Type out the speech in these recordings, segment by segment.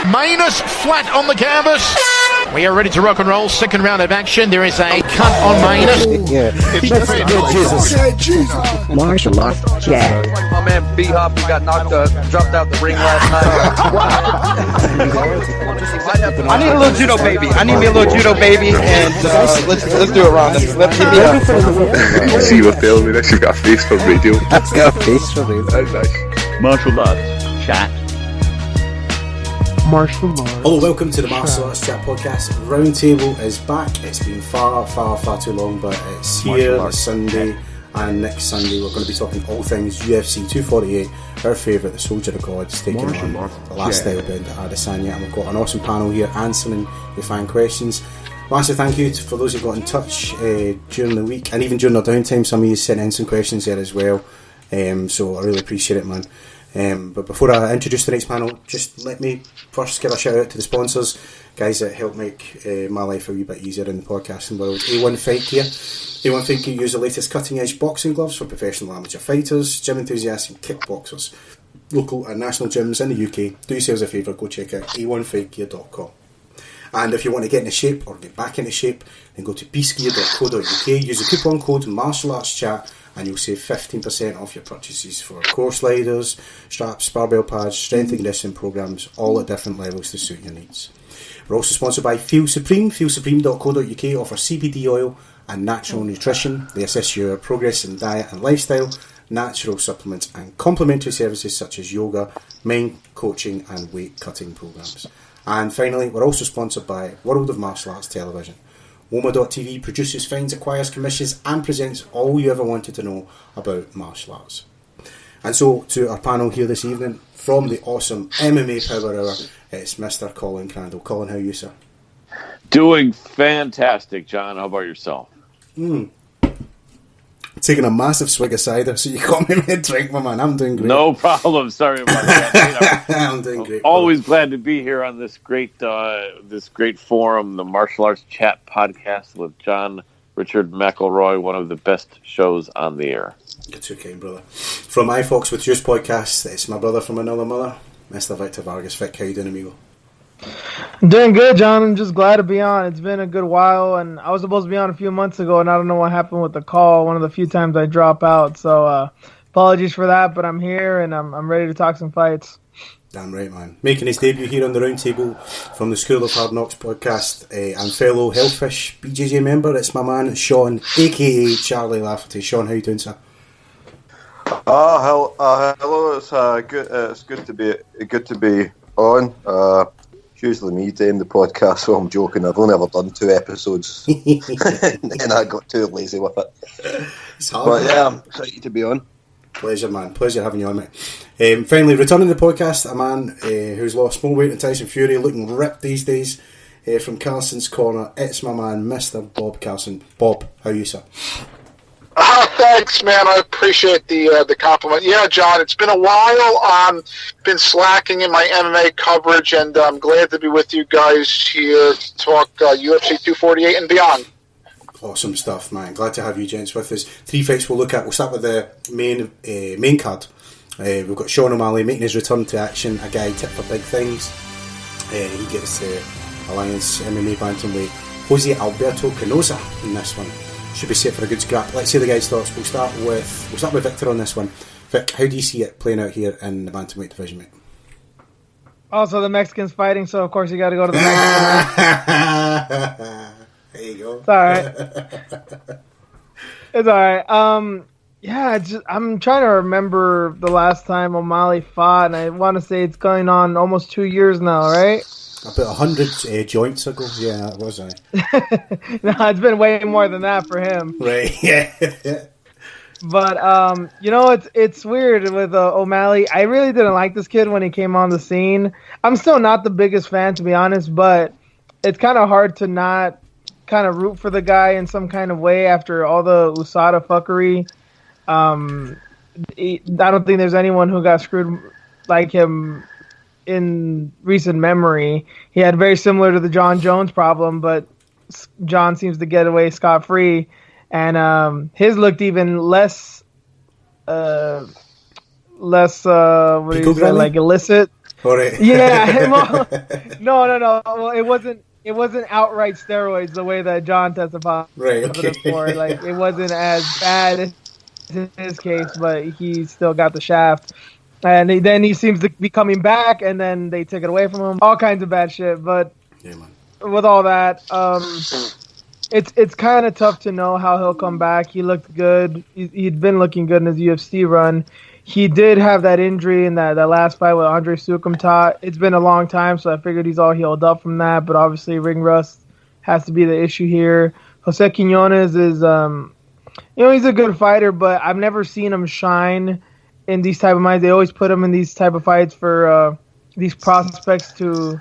Manus flat on the canvas. We are ready to rock and roll. Second round of action. There is a cut on Manus. Yeah. Jesus. Martial arts chat. My man B-Hop got dropped out the ring last night. I need a little judo baby. I need me a little judo baby, and let's do it, Ron. Let's give me You see what telling me that you've got a face for radio. I've got a face for radio. That's nice. Martial arts chat. Martial arts. Hello, welcome to the Martial Arts Chat Podcast. Roundtable is back. It's been far too long, but it's here this Sunday and next Sunday. We're going to be talking all things UFC 248, our favourite, the Soldier of God's taking on the last style bound at Adesanya, and we've got an awesome panel here answering your fan questions. Massive thank you for those who got in touch during the week and even during our downtime. Some of you sent in some questions there as well, so I really appreciate it, man. But before I introduce tonight's panel, just let me first give a shout out to the sponsors, guys that help make my life a wee bit easier in the podcasting world. A1 Fight Gear. A1 Fight Gear use the latest cutting edge boxing gloves for professional amateur fighters, gym enthusiasts and kickboxers. Local and national gyms in the UK. Do yourselves a favour, go check out a1fightgear.com. And if you want to get into shape or get back into shape, then go to beastgear.co.uk, use the coupon code MartialArtsChat and you'll save 15% off your purchases for core sliders, straps, barbell pads, strength and conditioning programs, all at different levels to suit your needs. We're also sponsored by Feel Supreme. FeelSupreme.co.uk offers CBD oil and natural nutrition. They assist your progress in diet and lifestyle, natural supplements and complementary services such as yoga, mind coaching and weight cutting programs. And finally, we're also sponsored by World of Martial Arts Television. WOMA.tv produces, finds, acquires, commissions and presents all you ever wanted to know about martial arts. And so, to our panel here this evening, from the awesome MMA Power Hour, it's Mr. Colin Crandall. Colin, how are you, sir? Doing fantastic, John. How about yourself? Taking a massive swig of cider, so you got me a drink, my man. I'm doing great. No problem. Sorry about that. I'm doing great. Always glad to be here on this great forum, the Martial Arts Chat Podcast with John Richard McElroy, one of the best shows on the air. You're too kind, brother. From iFox with Juice Podcast, it's my brother from another mother, Mr. Victor Vargas. Vic, how you doing, amigo? I'm doing good, John. I'm just glad to be on. It's been a good while, and I was supposed to be on a few months ago, and I don't know what happened with the call. One of the few times I drop out, so apologies for that, but I'm here, and I'm ready to talk some fights. Damn right, man. Making his debut here on the Roundtable from the School of Hard Knocks podcast and fellow Hellfish BJJ member, it's my man Sean, a.k.a. Charlie Lafferty. Sean, how you doing, sir? Hello. It's good to be on. It's usually me doing the podcast, so I'm joking. I've only ever done 2 episodes, and I got too lazy with it. It's hard, but yeah, I'm excited to be on. Pleasure, man. Pleasure having you on, mate. Finally, returning to the podcast, a man who's lost more weight than Tyson Fury, looking ripped these days. From Carson's corner, it's my man, Mr. Bob Carson. Bob, how are you, sir? Thanks, man. I appreciate the compliment. Yeah, John, it's been a while. Been slacking in my MMA coverage, and I'm glad to be with you guys here to talk UFC 248 and beyond. Awesome stuff, man. Glad to have you gents with us. 3 fights we'll look at. We'll start with the main card. We've got Sean O'Malley making his return to action, a guy tipped for big things. He gets Alliance MMA bantamweight Jose Alberto Canosa in this one. Should be set for a good scrap. Let's see the guys' thoughts. We'll start with Victor on this one. Vic, how do you see it playing out here in the bantamweight division, mate? Also, the Mexicans fighting, so of course you got to go to the Mexicans. There you go. It's all right. It's all right. Yeah, I'm trying to remember the last time O'Malley fought, and I want to say it's going on almost 2 years now, right? About 100 joints ago. Yeah, that was I. No, it's been way more than that for him. Right, yeah. But, it's weird with O'Malley. I really didn't like this kid when he came on the scene. I'm still not the biggest fan, to be honest, but it's kind of hard to not kind of root for the guy in some kind of way after all the USADA fuckery. I don't think there's anyone who got screwed like him in recent memory. He had very similar to the John Jones problem, but John seems to get away scot-free, and his looked even less what do you say, like illicit. All right. Yeah. Well, no. Well, it wasn't outright steroids the way that John tested positive Right, okay. for. Like, it wasn't as bad in his case, but he still got the shaft. And then he seems to be coming back, and then they took it away from him. All kinds of bad shit. But Yeah, man. with all that, it's kind of tough to know how he'll come back. He looked good. He'd been looking good in his UFC run. He did have that injury in that last fight with Andre Sukumtat. It's been a long time, so I figured he's all healed up from that. But obviously, ring rust has to be the issue here. Jose Quinones is, he's a good fighter, but I've never seen him shine in these type of fights. They always put him in these type of fights for these prospects to,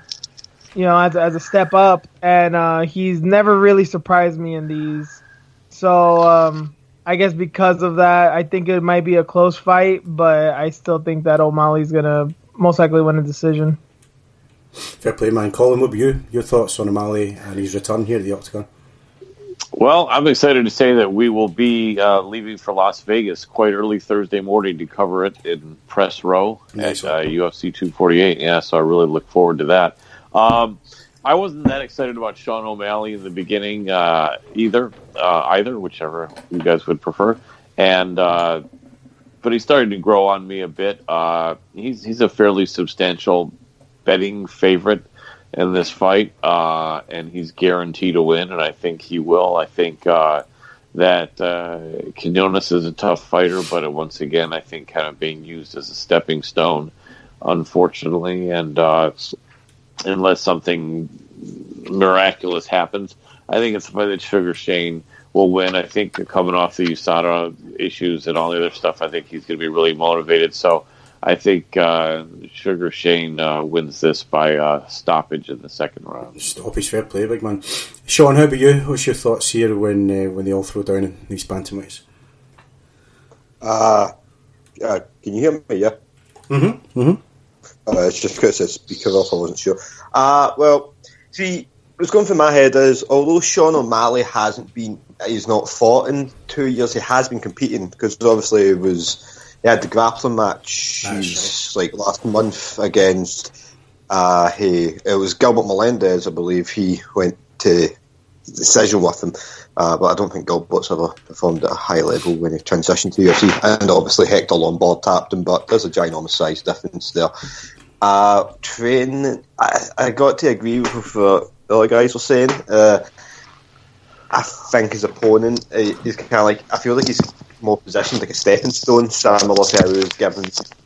as a step up, and he's never really surprised me in these. So I guess because of that, I think it might be a close fight, but I still think that O'Malley's gonna most likely win a decision. Fair play, man. Colin, what about you? Your thoughts on O'Malley and his return here at the Octagon? Well, I'm excited to say that we will be leaving for Las Vegas quite early Thursday morning to cover it in press row Nice. at UFC 248. Yeah, so I really look forward to that. I wasn't that excited about Sean O'Malley in the beginning either, whichever you guys would prefer. And but he's starting to grow on me a bit. He's a fairly substantial betting favorite in this fight, and he's guaranteed to win, and I think he will. I think that Quinones is a tough fighter, but once again, I think kind of being used as a stepping stone, unfortunately, and unless something miraculous happens, I think it's a fight that Sugar Shane will win. I think coming off the USADA issues and all the other stuff, I think he's going to be really motivated. So I think Sugar Shane wins this by stoppage in the second round. Stoppage, fair play, big man. Sean, how about you? What's your thoughts here when they all throw down in these bantamweights? Can you hear me? Yeah. Mm-hmm. It's just because it's speaker off, I wasn't sure. Well, see, what's going through my head is, although Sean O'Malley he's not fought in 2 years, he has been competing, because obviously he had the grappling match like last month against it was Gilbert Melendez, I believe. He went to decision with him, but I don't think Gilbert's ever performed at a high level when he transitioned to UFC. And obviously Hector Lombard tapped him, but there's a ginormous size difference there. Training, I got to agree with what the other guys were saying. I think his opponent, he's kind of like, I feel like he's more positioned like a stepping stone, similar to how he was given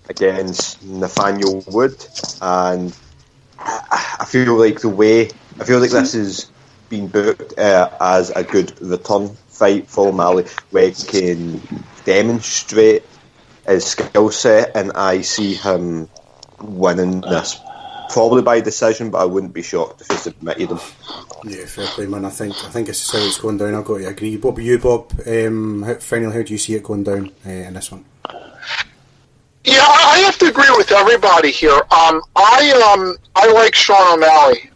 against Nathaniel Wood. And I feel like this is being booked as a good return fight for O'Malley, where he can demonstrate his skill set, and I see him winning this. Probably by decision, but I wouldn't be shocked if he submitted him. Yeah, fair play, man. I think this is how it's going down. I've got to agree. What about you, Bob? Finally, how do you see it going down in this one? Yeah, I have to agree with everybody here. I like Sean O'Malley.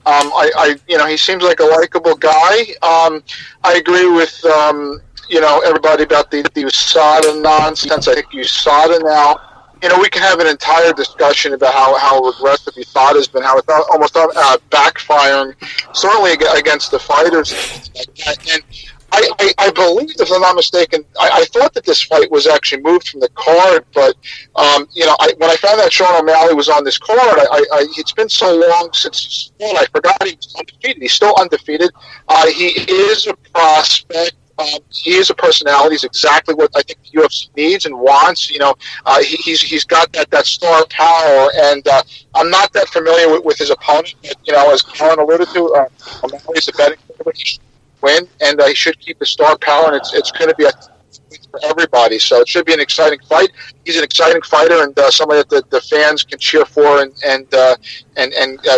He seems like a likable guy. I agree with everybody about the USADA nonsense. I think USADA now. We can have an entire discussion about how regressive USADA has been, how it's almost backfiring, certainly against the fighters. And I believe, if I'm not mistaken, I thought that this fight was actually moved from the card, but when I found out Sean O'Malley was on this card, it's been so long since he fought, I forgot he was undefeated. He's still undefeated. He is a prospect. He is a personality. He's exactly what I think the UFC needs and wants. He's got that star power, and I'm not that familiar with his opponent. But, as Colin alluded to, O'Malley's a betting favorite. He should win, and he should keep his star power, and it's going to be for everybody. So it should be an exciting fight. He's an exciting fighter, and somebody that the fans can cheer for and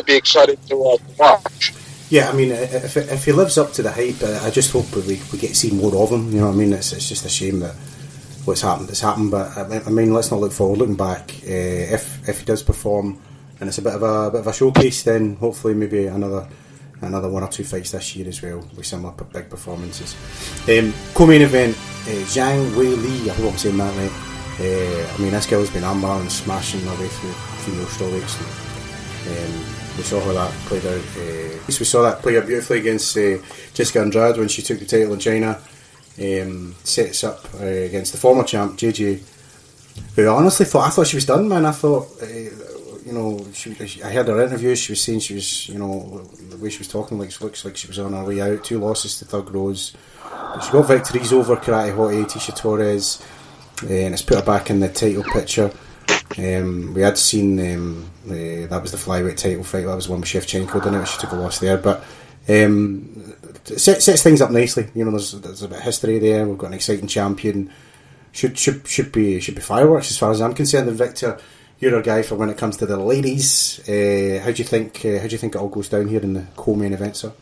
be excited to watch. Yeah, I mean, if he lives up to the hype, I just hope we get to see more of him. You know what I mean? It's just a shame that what's happened has happened. But I mean, let's not look forward. Looking back, if he does perform and it's a bit of a showcase, then hopefully maybe another one or two fights this year as well with similar big performances. Co-main event: Zhang Weili. I hope I'm saying that right. I mean, this girl's been armbar and smashing her way through female strawweights. We saw how that played out. We saw that play out beautifully against Jessica Andrade when she took the title in China. Sets up against the former champ JJ, who I thought she was done, man. I thought, I heard her interview. She was saying she was, the way she was talking, looks like she was on her way out. 2 losses to Thug Rose. But she got victories over Karate Hottie, Tisha Torres, and it's put her back in the title picture. We had seen that was the flyweight title fight. That was the one with Shevchenko, didn't it? She took a loss there, but sets things up nicely. There's a bit of history there. We've got an exciting champion. Should be fireworks as far as I'm concerned. And Victor, you're our guy for when it comes to the ladies. How do you think it all goes down here in the co-main event, sir?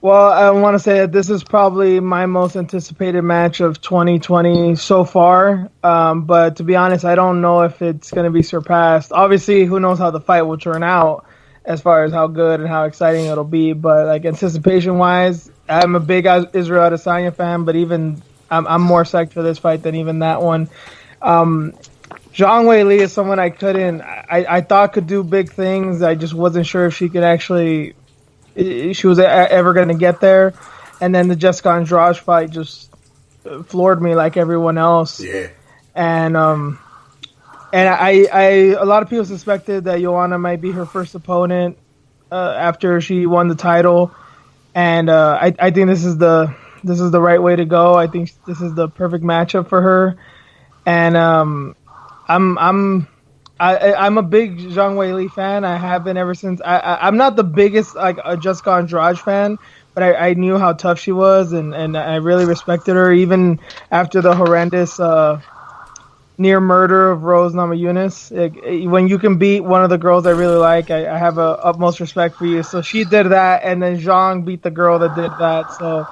Well, I want to say that this is probably my most anticipated match of 2020 so far. But to be honest, I don't know if it's going to be surpassed. Obviously, who knows how the fight will turn out as far as how good and how exciting it'll be. But like anticipation-wise, I'm a big Israel Adesanya fan, but even I'm more psyched for this fight than even that one. Zhang Weili is someone I thought could do big things. I just wasn't sure if she was ever going to get there. And then the Jessica Andrade fight just floored me like everyone else. Yeah. And I a lot of people suspected that Joanna might be her first opponent after she won the title. And I think this is the right way to go. I think this is the perfect matchup for her. And I'm a big Zhang Weili fan. I have been ever since. I'm not the biggest Jessica Andrade fan, but I knew how tough she was, and I really respected her even after the horrendous near murder of Rose Namajunas. When you can beat one of the girls I really like, I have a utmost respect for you. So she did that, and then Zhang beat the girl that did that. So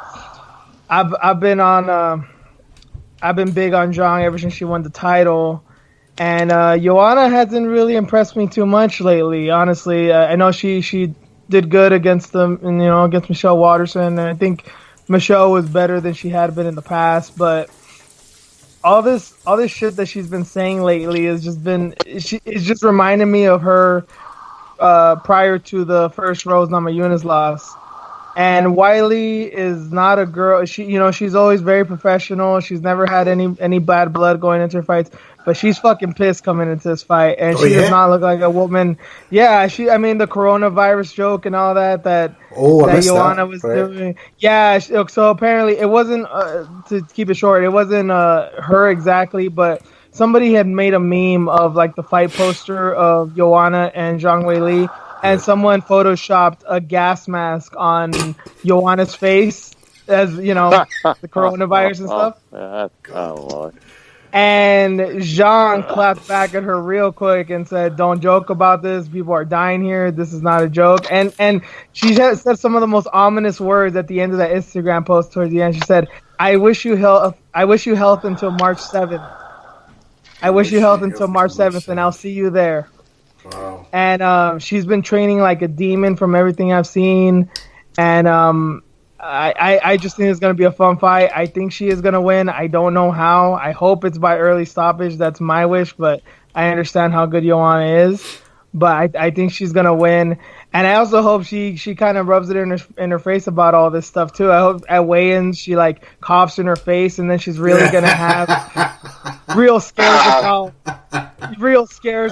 I've been big on Zhang ever since she won the title. And Joanna hasn't really impressed me too much lately, honestly. I know she did good against Michelle Waterson, and I think Michelle was better than she had been in the past. But all this shit that she's been saying lately it's just reminding me of her prior to the first Rose Namajunas loss. And Weili is not a girl. She's always very professional. She's never had any bad blood going into her fights. But she's fucking pissed coming into this fight, and she does not look like a woman. Yeah, the coronavirus joke and all that Joanna was doing. Yeah, so apparently it wasn't, to keep it short, it wasn't her exactly, but somebody had made a meme of like the fight poster of Joanna and Zhang Weili, and someone photoshopped a gas mask on Joanna's face as, the coronavirus and stuff. Oh, Lord. And Zhang clapped back at her real quick and said, "Don't joke about this. People are dying here. This is not a joke." And she said some of the most ominous words at the end of that Instagram post towards the end. She said, I wish you health until March 7th. I wish you health until March 7th, and I'll see you there." Wow. And she's been training like a demon from everything I've seen. And I just think it's going to be a fun fight. I think she is going to win. I don't know how. I hope it's by early stoppage. That's my wish, but I understand how good Joanna is. But I think she's going to win. And I also hope she kind of rubs it in her face about all this stuff, too. I hope at weigh-ins she, coughs in her face, and then she's really going to have real scares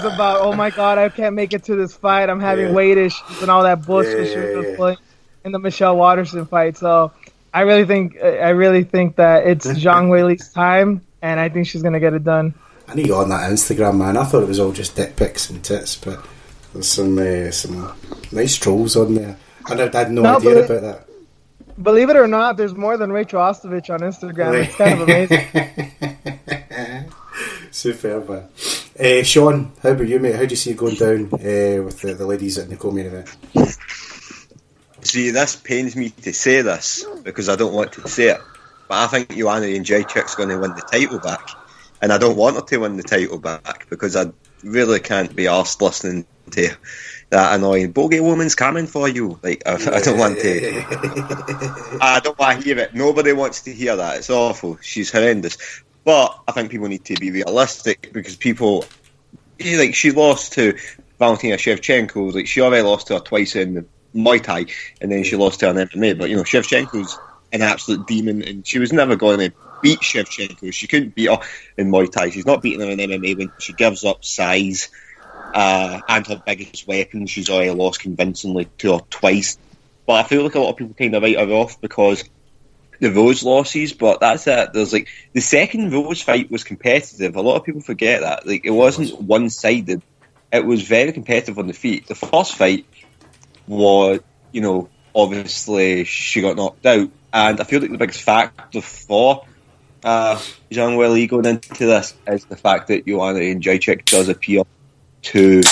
about, oh, my God, I can't make it to this fight. I'm having weight issues and all that bullshit she was playing in the Michelle Waterson fight. So I really think that it's Zhang Weili's time, and I think she's going to get it done. I need you on that Instagram, man. I thought it was all just dick pics and tits, but there's some nice trolls on there. I had no idea about that. Believe it or not, there's more than Rachel Ostovich on Instagram. It's kind of amazing. Superb, man. Sean, how about you, mate? How do you see it going down with the ladies at the co-main event? See, this pains me to say this because I don't want to say it, but I think Joanna Jędrzejczyk's going to win the title back, and I don't want her to win the title back because I really can't be arsed listening to that annoying bogey woman's coming for you. I don't want to. I don't want to hear it. Nobody wants to hear that. It's awful. She's horrendous. But I think people need to be realistic because people, she lost to Valentina Shevchenko, like, she already lost to her twice in the Muay Thai, and then she lost to her in MMA. But, Shevchenko's an absolute demon, and she was never going to beat Shevchenko. She couldn't beat her in Muay Thai. She's not beating her in MMA when she gives up size and her biggest weapon. She's already lost convincingly to her twice. But I feel like a lot of people kind of write her off because the Rose losses, but that's it. There's like the second Rose fight was competitive. A lot of people forget that. Like, it wasn't one-sided. It was very competitive on the feet. The first fight was, obviously she got knocked out, and I feel like the biggest factor for Zhang Weili going into this is the fact that Joanna Jędrzejczyk does appear to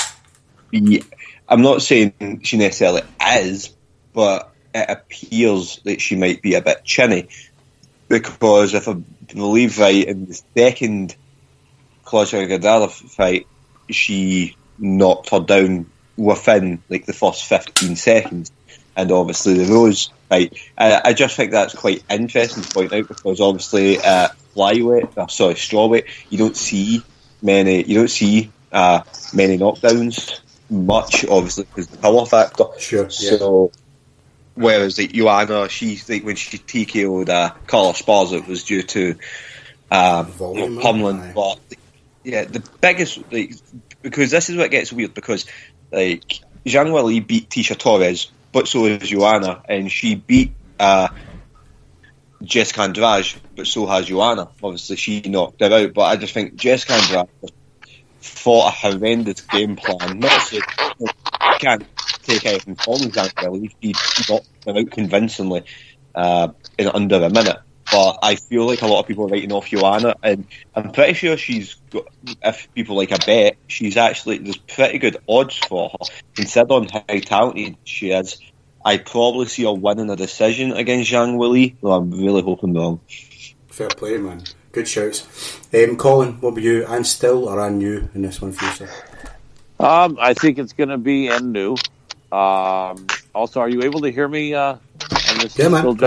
be. I'm not saying she necessarily is, but it appears that she might be a bit chinny, because if I believe right, in the second Claudia Gadara fight, she knocked her down within like the first 15 seconds, and obviously the Rose fight. I just think that's quite interesting to point out, because obviously strawweight, you don't see many knockdowns much, obviously because the power factor. Sure. So. Whereas like Joanna, when she TKO'd Carla Esparza, it was due to pummeling. But the biggest, because this is what gets weird, because like Zhang Weili beat Tisha Torres, but so has Joanna, and she beat Jessica Andrade, but so has Joanna. Obviously, she knocked her out, but I just think Jessica Andrade fought a horrendous game plan. Not so can't take anything from Zhang Weili. She knocked her out convincingly in under a minute. But I feel like a lot of people are writing off Joanna, and I'm pretty sure she's got, if people like a bet, she's actually, there's pretty good odds for her, considering how talented she is. I probably see her winning a decision against Zhang Weili, though I'm really hoping wrong. Fair play, man. Good shouts. Colin, what were you, and still or and new in this one for you, sir? I think it's going to be and new. Also, are you able to hear me? Yeah, man.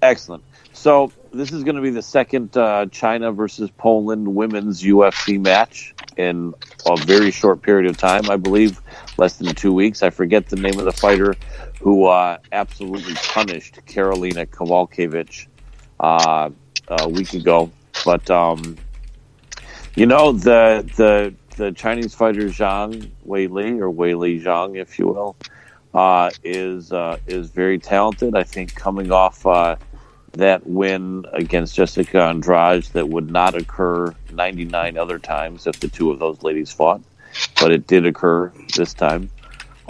Excellent. So this is going to be the second China versus Poland women's UFC match in a very short period of time. I believe less than 2 weeks. I forget the name of the fighter who absolutely punished Karolina Kowalkiewicz a week ago. But the Chinese fighter Zhang Weili, or Weili Zhang, if you will, is very talented. I think coming off that win against Jessica Andrade that would not occur 99 other times if the two of those ladies fought, but it did occur this time.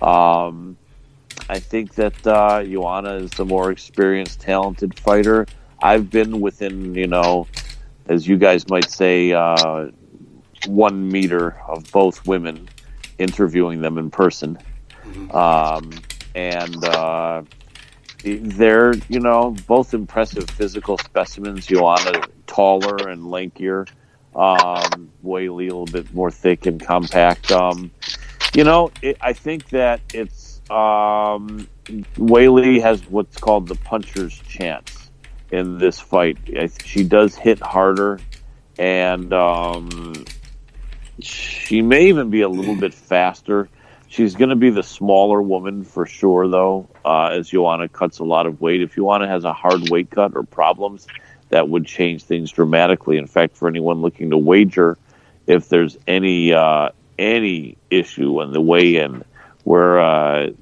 I think that Joanna is the more experienced, talented fighter. I've been within, as you guys might say, 1 meter of both women, interviewing them in person. They're, both impressive physical specimens. Joanna taller and lankier. Weili a little bit more thick and compact. I think that it's Weili has what's called the puncher's chance in this fight. She does hit harder, and she may even be a little bit faster. She's going to be the smaller woman for sure, though, as Joanna cuts a lot of weight. If Joanna has a hard weight cut or problems, that would change things dramatically. In fact, for anyone looking to wager, if there's any issue in the weigh-in where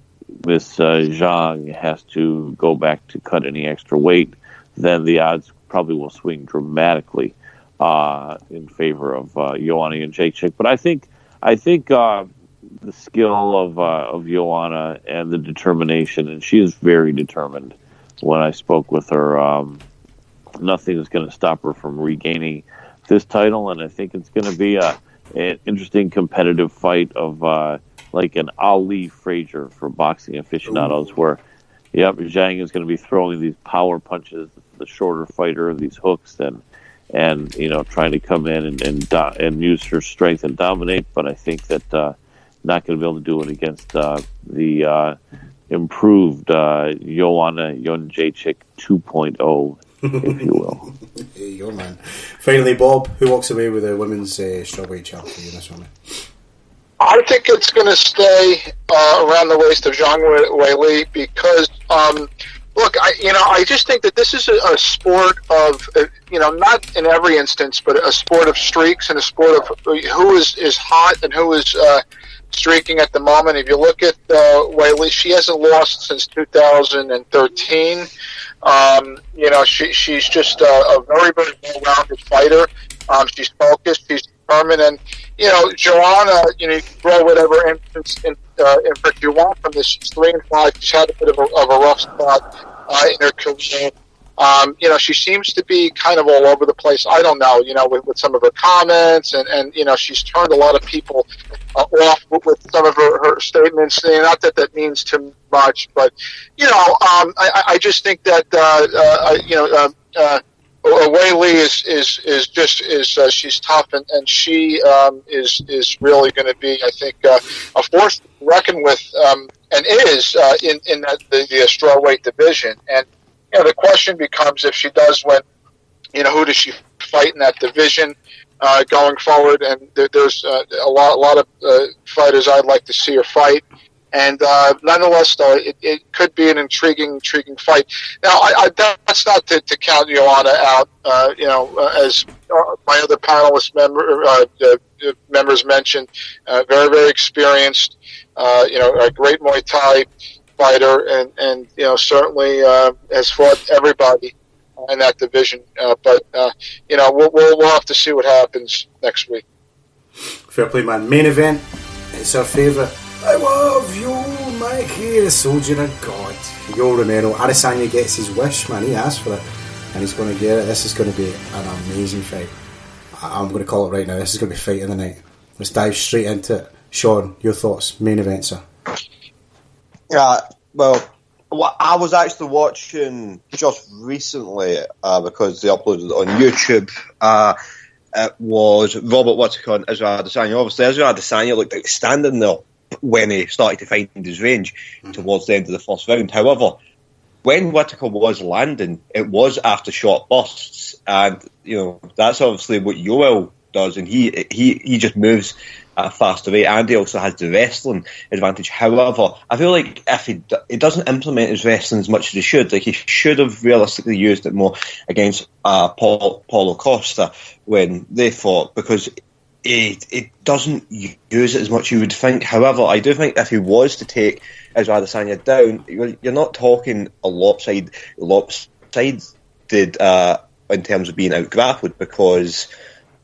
Miss Zhang has to go back to cut any extra weight, then the odds probably will swing dramatically in favor of Joanna Jędrzejczyk. But I think the skill of Joanna and the determination, and she is very determined. When I spoke with her, nothing is going to stop her from regaining this title, and I think it's going to be an interesting competitive fight of like an Ali Frazier for boxing aficionados. Ooh. Where Zhang is going to be throwing these power punches, the shorter fighter, these hooks, and trying to come in and use her strength and dominate. But I think that not going to be able to do it against the improved Joanna Jędrzejczyk 2.0, if you will. There you go, man. Finally, Bob, who walks away with the women's strawweight champ for you in this one? I think it's going to stay around the waist of Zhang Weili because, look, I just think that this is a sport of, not in every instance, but a sport of streaks and a sport of who is hot and who is streaking at the moment. If you look at Weili, she hasn't lost since 2013. She's just a very, very well-rounded fighter. She's focused. She's determined. And, Joanna, you can throw whatever inference you want from this. She's 3-5. She's had a bit of a rough spot in her career. She seems to be kind of all over the place. I don't know, with some of her comments and she's turned a lot of people off with some of her statements. Not that means too much, but, I just think that, Weili is she's tough and she is really going to be, I think, a force to reckon with, and is in the strawweight division. And the question becomes, if she does win, who does she fight in that division going forward? And there's a lot of fighters I'd like to see her fight. And nonetheless, though, it could be an intriguing fight. Now, that's not to count Joanna out. As my other panelist members mentioned, very, very experienced. A great Muay Thai fighter, and certainly has fought everybody in that division. But we'll have to see what happens next week. Fair play, man. Main event. It's our favourite. I love you, Mikey, the soldier of God. Yo, Romero. Adesanya gets his wish, man. He asked for it, and he's going to get it. This is going to be an amazing fight. I'm going to call it right now. This is going to be fight of the night. Let's dive straight into it. Sean, your thoughts? Main event, sir. Well, I was actually watching just recently because they uploaded it on YouTube. It was Robert Whittaker and Israel Adesanya. Obviously, Israel Adesanya looked outstanding there when he started to find his range towards the end of the first round. However, when Whittaker was landing, it was after short bursts, and that's obviously what Yoel does, and he just moves at a faster rate, and he also has the wrestling advantage. However, I feel like if he doesn't implement his wrestling as much as he should, like he should have realistically used it more against Paulo Costa when they fought, because it doesn't use it as much as you would think. However, I do think if he was to take Israel Adesanya down, you're not talking a lopsided in terms of being out-grappled, because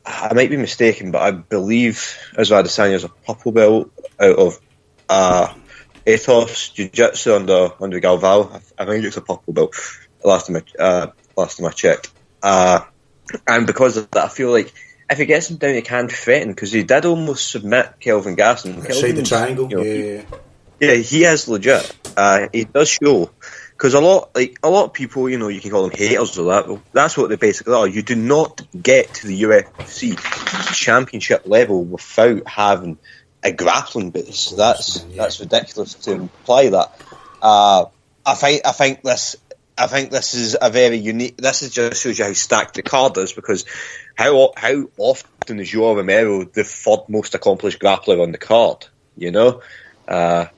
I might be mistaken, but I believe Israel Adesanya is a purple belt out of Atos Jiu-Jitsu under Galvao. I think it's a purple belt last time I checked. And because of that, I feel like if he gets him down, he can threaten, because he did almost submit Kelvin Gaston. Outside the triangle, yeah, he is legit. He does show, because a lot of people, you can call them haters or that. Well, that's what they basically are. You do not get to the UFC championship level without having a grappling base. That's ridiculous to imply that. I think this is a very unique. This is just shows you how stacked the card is, because how often is João Romero the third most accomplished grappler on the card?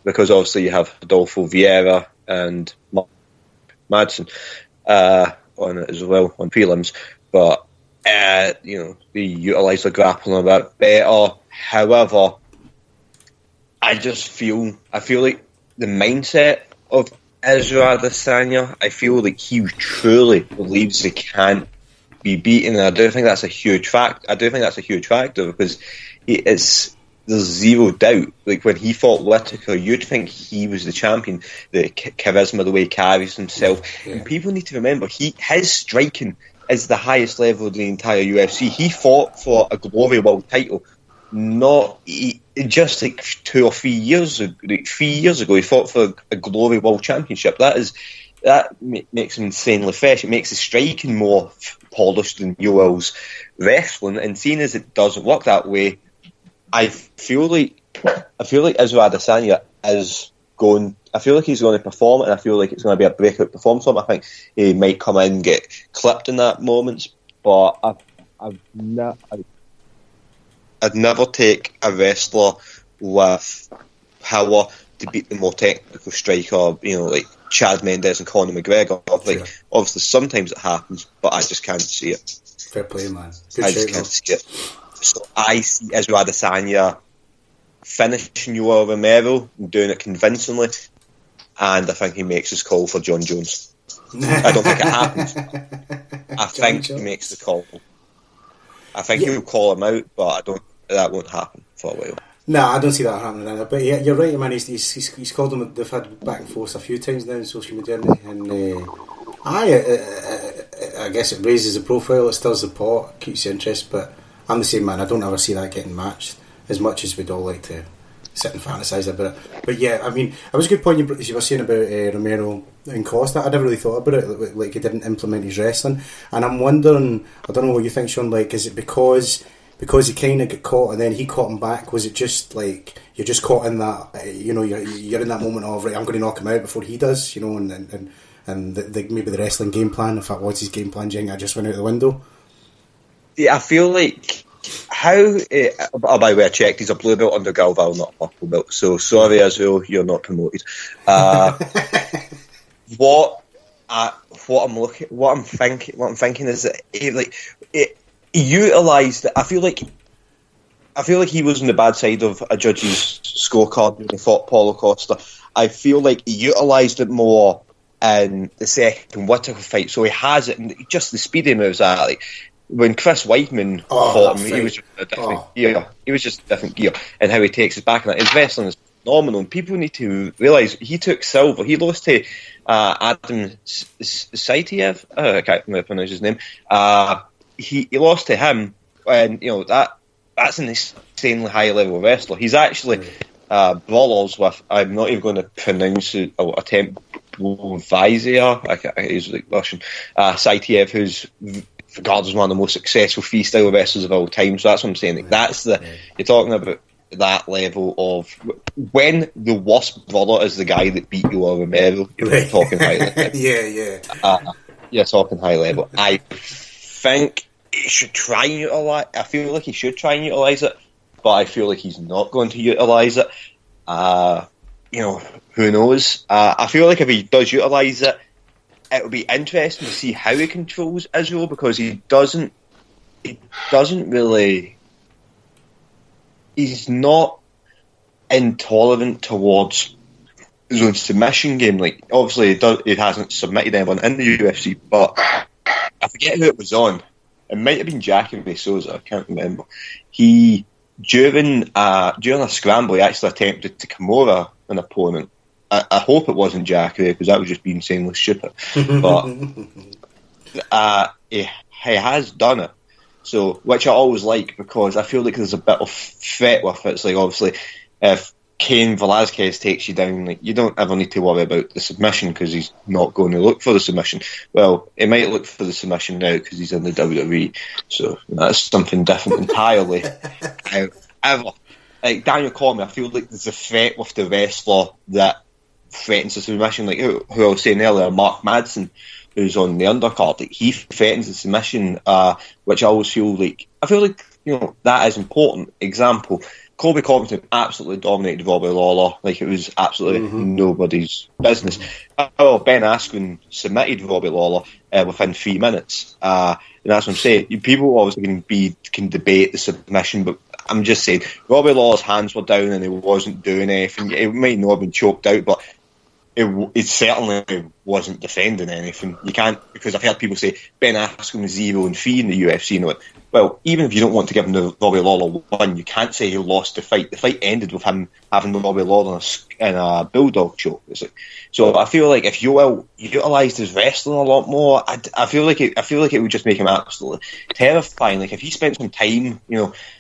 Because obviously you have Adolfo Vieira and Madsen on it as well on prelims, but they utilise the grappling a bit better. However, I feel like the mindset of Israel Adesanya, I feel like he truly believes he can't be beaten, and I do think that's a huge fact. I do think that's a huge factor, because there's zero doubt. Like when he fought Whittaker, you'd think he was the champion. The charisma, the way he carries himself. Yeah. And people need to remember, his striking is the highest level of the entire UFC. He fought for a glory world title, just like 2 or 3 years ago. 3 years ago, he fought for a glory world championship. That makes him insanely fresh. It makes his striking more polished than Yoel's wrestling. And seeing as it doesn't work that way, I feel like Israel Adesanya is going. I feel like he's going to perform, and I feel like it's going to be a breakout performance for him. I think he might come in and get clipped in that moments, but I'd never take a wrestler with power to beat the more technical striker, like Chad Mendes and Conor McGregor. Like, obviously, sometimes it happens, but I just can't see it. Fair play, man. Good I just can't see it. So I see Israel Adesanya finishing Yoel Romero and doing it convincingly, and I think he makes his call for John Jones. I don't think it happens. I think he makes the call. I think he will call him out, but that won't happen for a while. No, I don't see that happening either. But yeah, you're right, man. He's called him. They've had back and forth a few times now in social media, and I guess it raises the profile, it stirs the pot, keeps the interest. But I'm the same, man. I don't ever see that getting matched as much as we'd all like to sit and fantasise about it. But yeah, I mean, it was a good point you were saying about Romero and Costa. I never really thought about it, like he didn't implement his wrestling. And I'm wondering, I don't know what you think, Sean, like, is it because he kind of got caught and then he caught him back? Was it just like you're just caught in that, you're in that moment of, right, I'm going to knock him out before he does, and maybe the wrestling game plan, if that was his game plan, I just went out the window? Yeah, I feel like how, by the way, I checked, he's a blue belt under Galval, not a purple belt, so sorry Israel, you're not promoted. What I'm thinking is that he utilised it. I feel like he was on the bad side of a judge's scorecard when he fought Paulo Costa. I feel like he utilised it more in the second Whittaker fight, so he has it, and just the speedy moves are like when Chris Weidman fought him, he was just a different gear. He was just a different gear, and how he takes his back, and his wrestling is phenomenal. And people need to realise he took silver. He lost to Adam Saitiev. I can't remember pronounce his name. He lost to him, and that's an insanely high level wrestler. He's actually brawlers with, I'm not even going to pronounce it or attempt Vizia. He's like Russian. Saitiev, who's regarded as one of the most successful freestyle wrestlers of all time. So that's what I'm saying. Like, that's you're talking about that level of when the worst brother is the guy that beat you or Romero. You're talking high level. You're talking high level. I think he should try and utilise. I feel like he should try and utilise it, but I feel like he's not going to utilise it. Who knows? I feel like if he does utilise it, it'll be interesting to see how he controls Israel, because he doesn't really. He's not intolerant towards his own submission game. Like, obviously, he hasn't submitted anyone in the UFC, but I forget who it was on. It might have been Jackie Souza. I can't remember. He during a scramble, he actually attempted to Kimura an opponent. I hope it wasn't Jackie, because that was just being insanely stupid. But he has done it. So, which I always like, because I feel like there's a bit of threat with it. It's like, obviously, if Cain Velasquez takes you down, like, you don't ever need to worry about the submission, because he's not going to look for the submission. Well, he might look for the submission now because he's in the WWE. So that's something different entirely. However, like Daniel Cormier, I feel like there's a threat with the wrestler that threatens the submission. Like who I was saying earlier, Mark Madsen, who's on the undercard, like, he threatens the submission, which I always feel like that is important. Example, Colby Covington absolutely dominated Robbie Lawler, like it was absolutely nobody's business. Ben Askren submitted Robbie Lawler within 3 minutes, and that's what I'm saying. People obviously can debate the submission, but I'm just saying Robbie Lawler's hands were down and he wasn't doing anything. It might not have been choked out, but it certainly wasn't defending anything. You can't, because I've heard people say Ben Askren was 0-3 in the UFC. Well, even if you don't want to give him the Robbie Lawler win, you can't say he lost the fight. The fight ended with him having Robbie Lawler in a bulldog choke. So I feel like if Yoel utilised his wrestling a lot more, I feel like it would just make him absolutely terrifying. Like if he spent some time,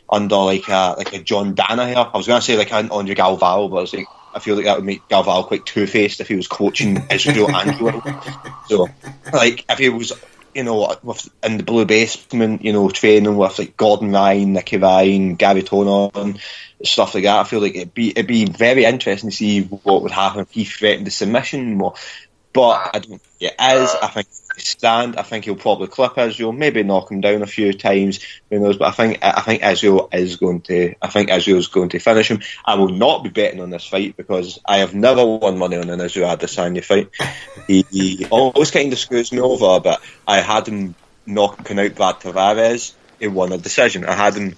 under like a John Danaher. I was going to say like an Andre Galval, but I was like, I feel like that would make Galval quite two-faced if he was coaching Israel and Yoel. So, like, if he was, in the Blue Basement, training with like Gordon Ryan, Nicky Ryan, Gary Toner, and stuff like that, I feel like it'd be very interesting to see what would happen if he threatened the submission more. But I don't think it is. I think stand. I think he'll probably clip Israel, maybe knock him down a few times. Who knows? But I think Israel is going to. I think Israel's going to finish him. I will not be betting on this fight because I have never won money on an Israel Adesanya fight. He always kind of screws me over, but I had him knocking out Brad Tavares. He won a decision. I had him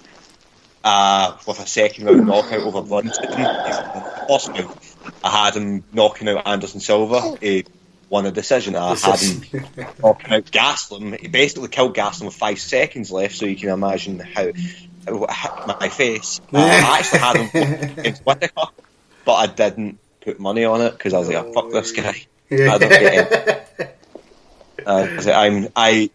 with a second round knockout over Brunson. I had him knocking out Anderson Silva. He won a decision. I had him knocking out Gastelum. He basically killed Gastelum with 5 seconds left, so you can imagine how my face. I actually had him against Whittaker, but I didn't put money on it because I was like, oh, fuck this guy. I don't get it.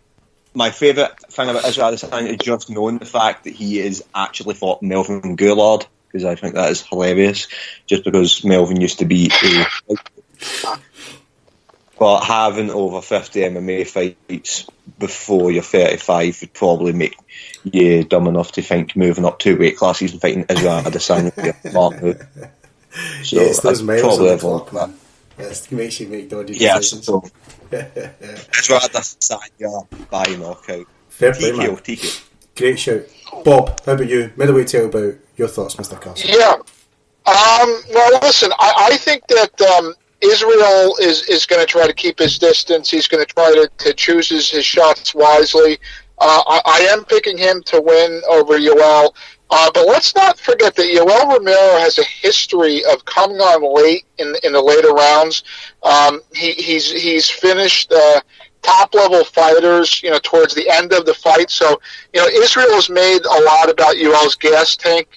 My favourite thing about Israel Adesanya is just knowing the fact that he is actually fought Melvin Goulard, because I think that is hilarious, just because Melvin used to be a... But having over 50 MMA fights before you're 35 would probably make you dumb enough to think moving up 2 weight classes and fighting Israel Adesanya would be a smart move. So yes, those miles probably on the clock, man. Yes, it makes you make dodgy decisions. So Israel Adesanya by knockout. Fair play, man. TKO. Great shout. Bob, how about you? Middleweight tailbout. Your thoughts, Mr. Carson? Yeah. Well, listen, I think that Israel is going to try to keep his distance. He's going to try to choose his shots wisely. I am picking him to win over Yoel. But let's not forget that Yoel Romero has a history of coming on late in the later rounds. He's finished top level fighters, towards the end of the fight. So, Israel has made a lot about Yoel's gas tank,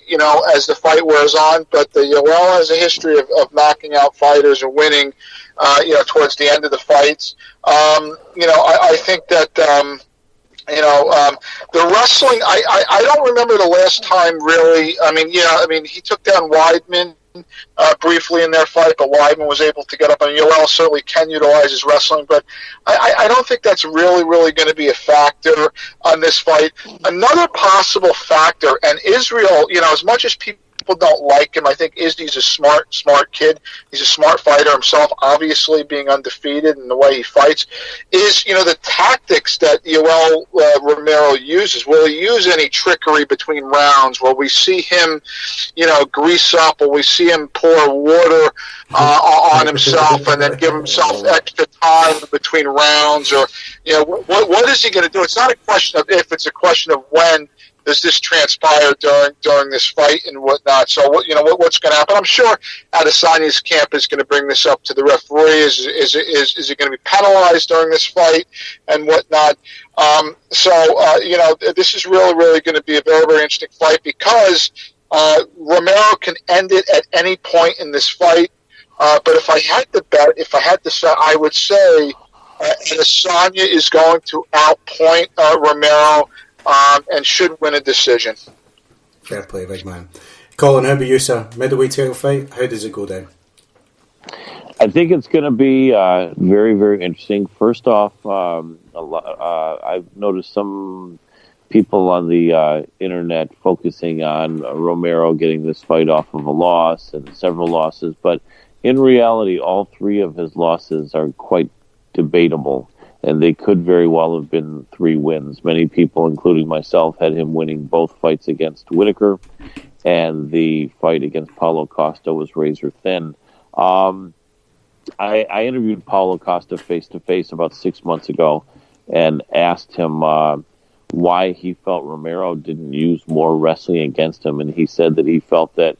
as the fight wears on. But Yoel has a history of knocking out fighters and winning, towards the end of the fights. I think that. The wrestling, I don't remember the last time really. He took down Weidman briefly in their fight, but Weidman was able to get up. Yoel certainly can utilize his wrestling, but I don't think that's really going to be a factor on this fight. Another possible factor, and Israel, as much as people don't like him, I think Izzy's a smart kid. He's a smart fighter himself, obviously being undefeated in the way he fights, is, the tactics that Yoel Romero uses. Will he use any trickery between rounds? Will we see him, grease up? Will we see him pour water on himself and then give himself extra time between rounds? Or, what is he going to do? It's not a question of if, it's a question of when does this transpire during this fight and whatnot. So what's going to happen? I'm sure Adesanya's camp is going to bring this up to the referee. Is he going to be penalized during this fight and whatnot? This is really going to be a very interesting fight because Romero can end it at any point in this fight. But if I had to say, I would say Adesanya is going to outpoint Romero. And should win a decision. Fair play, big man. Colin, how about you, sir? Middleweight title fight, how does it go down? I think it's going to be very, very interesting. First off, I've noticed some people on the internet focusing on Romero getting this fight off of a loss and several losses, but in reality, all 3 of his losses are quite debatable. And they could very well have been 3 wins. Many people, including myself, had him winning both fights against Whittaker, and the fight against Paulo Costa was razor thin. I interviewed Paulo Costa face-to-face about 6 months ago and asked him why he felt Romero didn't use more wrestling against him, and he said that he felt that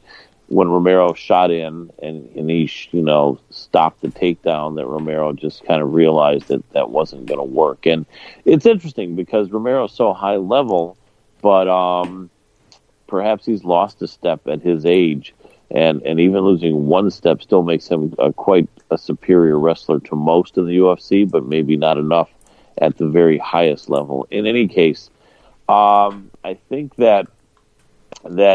when Romero shot in and he, stopped the takedown, that Romero just kind of realized that wasn't going to work. And it's interesting because Romero's so high level, but perhaps he's lost a step at his age. And even losing 1 step still makes him quite a superior wrestler to most in the UFC, but maybe not enough at the very highest level. In any case, I think that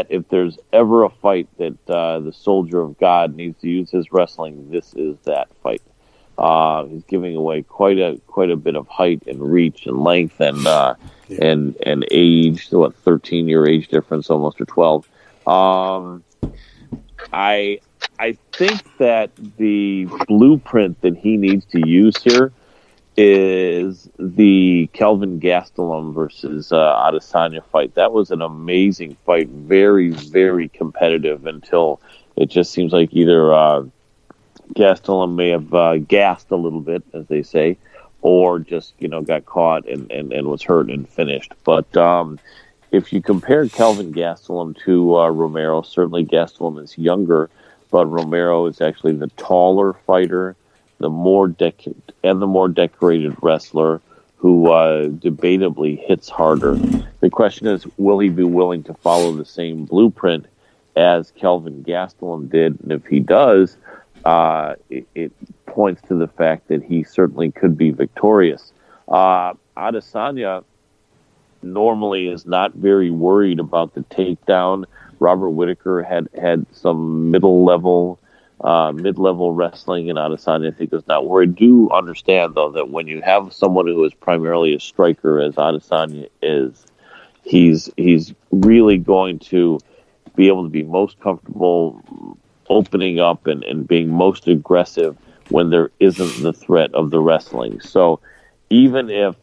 if there's ever a fight that the soldier of God needs to use his wrestling, this is that fight. He's giving away quite a bit of height and reach and length and age. 13-year age difference, almost, or 12. I think that the blueprint that he needs to use here is the Kelvin Gastelum versus Adesanya fight. That was an amazing fight, very, very competitive until it just seems like either Gastelum may have gassed a little bit, as they say, or just got caught and was hurt and finished. But if you compare Kelvin Gastelum to Romero, certainly Gastelum is younger, but Romero is actually the taller fighter, the more decorated wrestler who debatably hits harder. The question is, will he be willing to follow the same blueprint as Kelvin Gastelum did? And if he does, it points to the fact that he certainly could be victorious. Adesanya normally is not very worried about the takedown. Robert Whittaker had some mid-level wrestling, and Adesanya, I think, is not worried. Do understand, though, that when you have someone who is primarily a striker, as Adesanya is, he's really going to be able to be most comfortable opening up and being most aggressive when there isn't the threat of the wrestling. So even if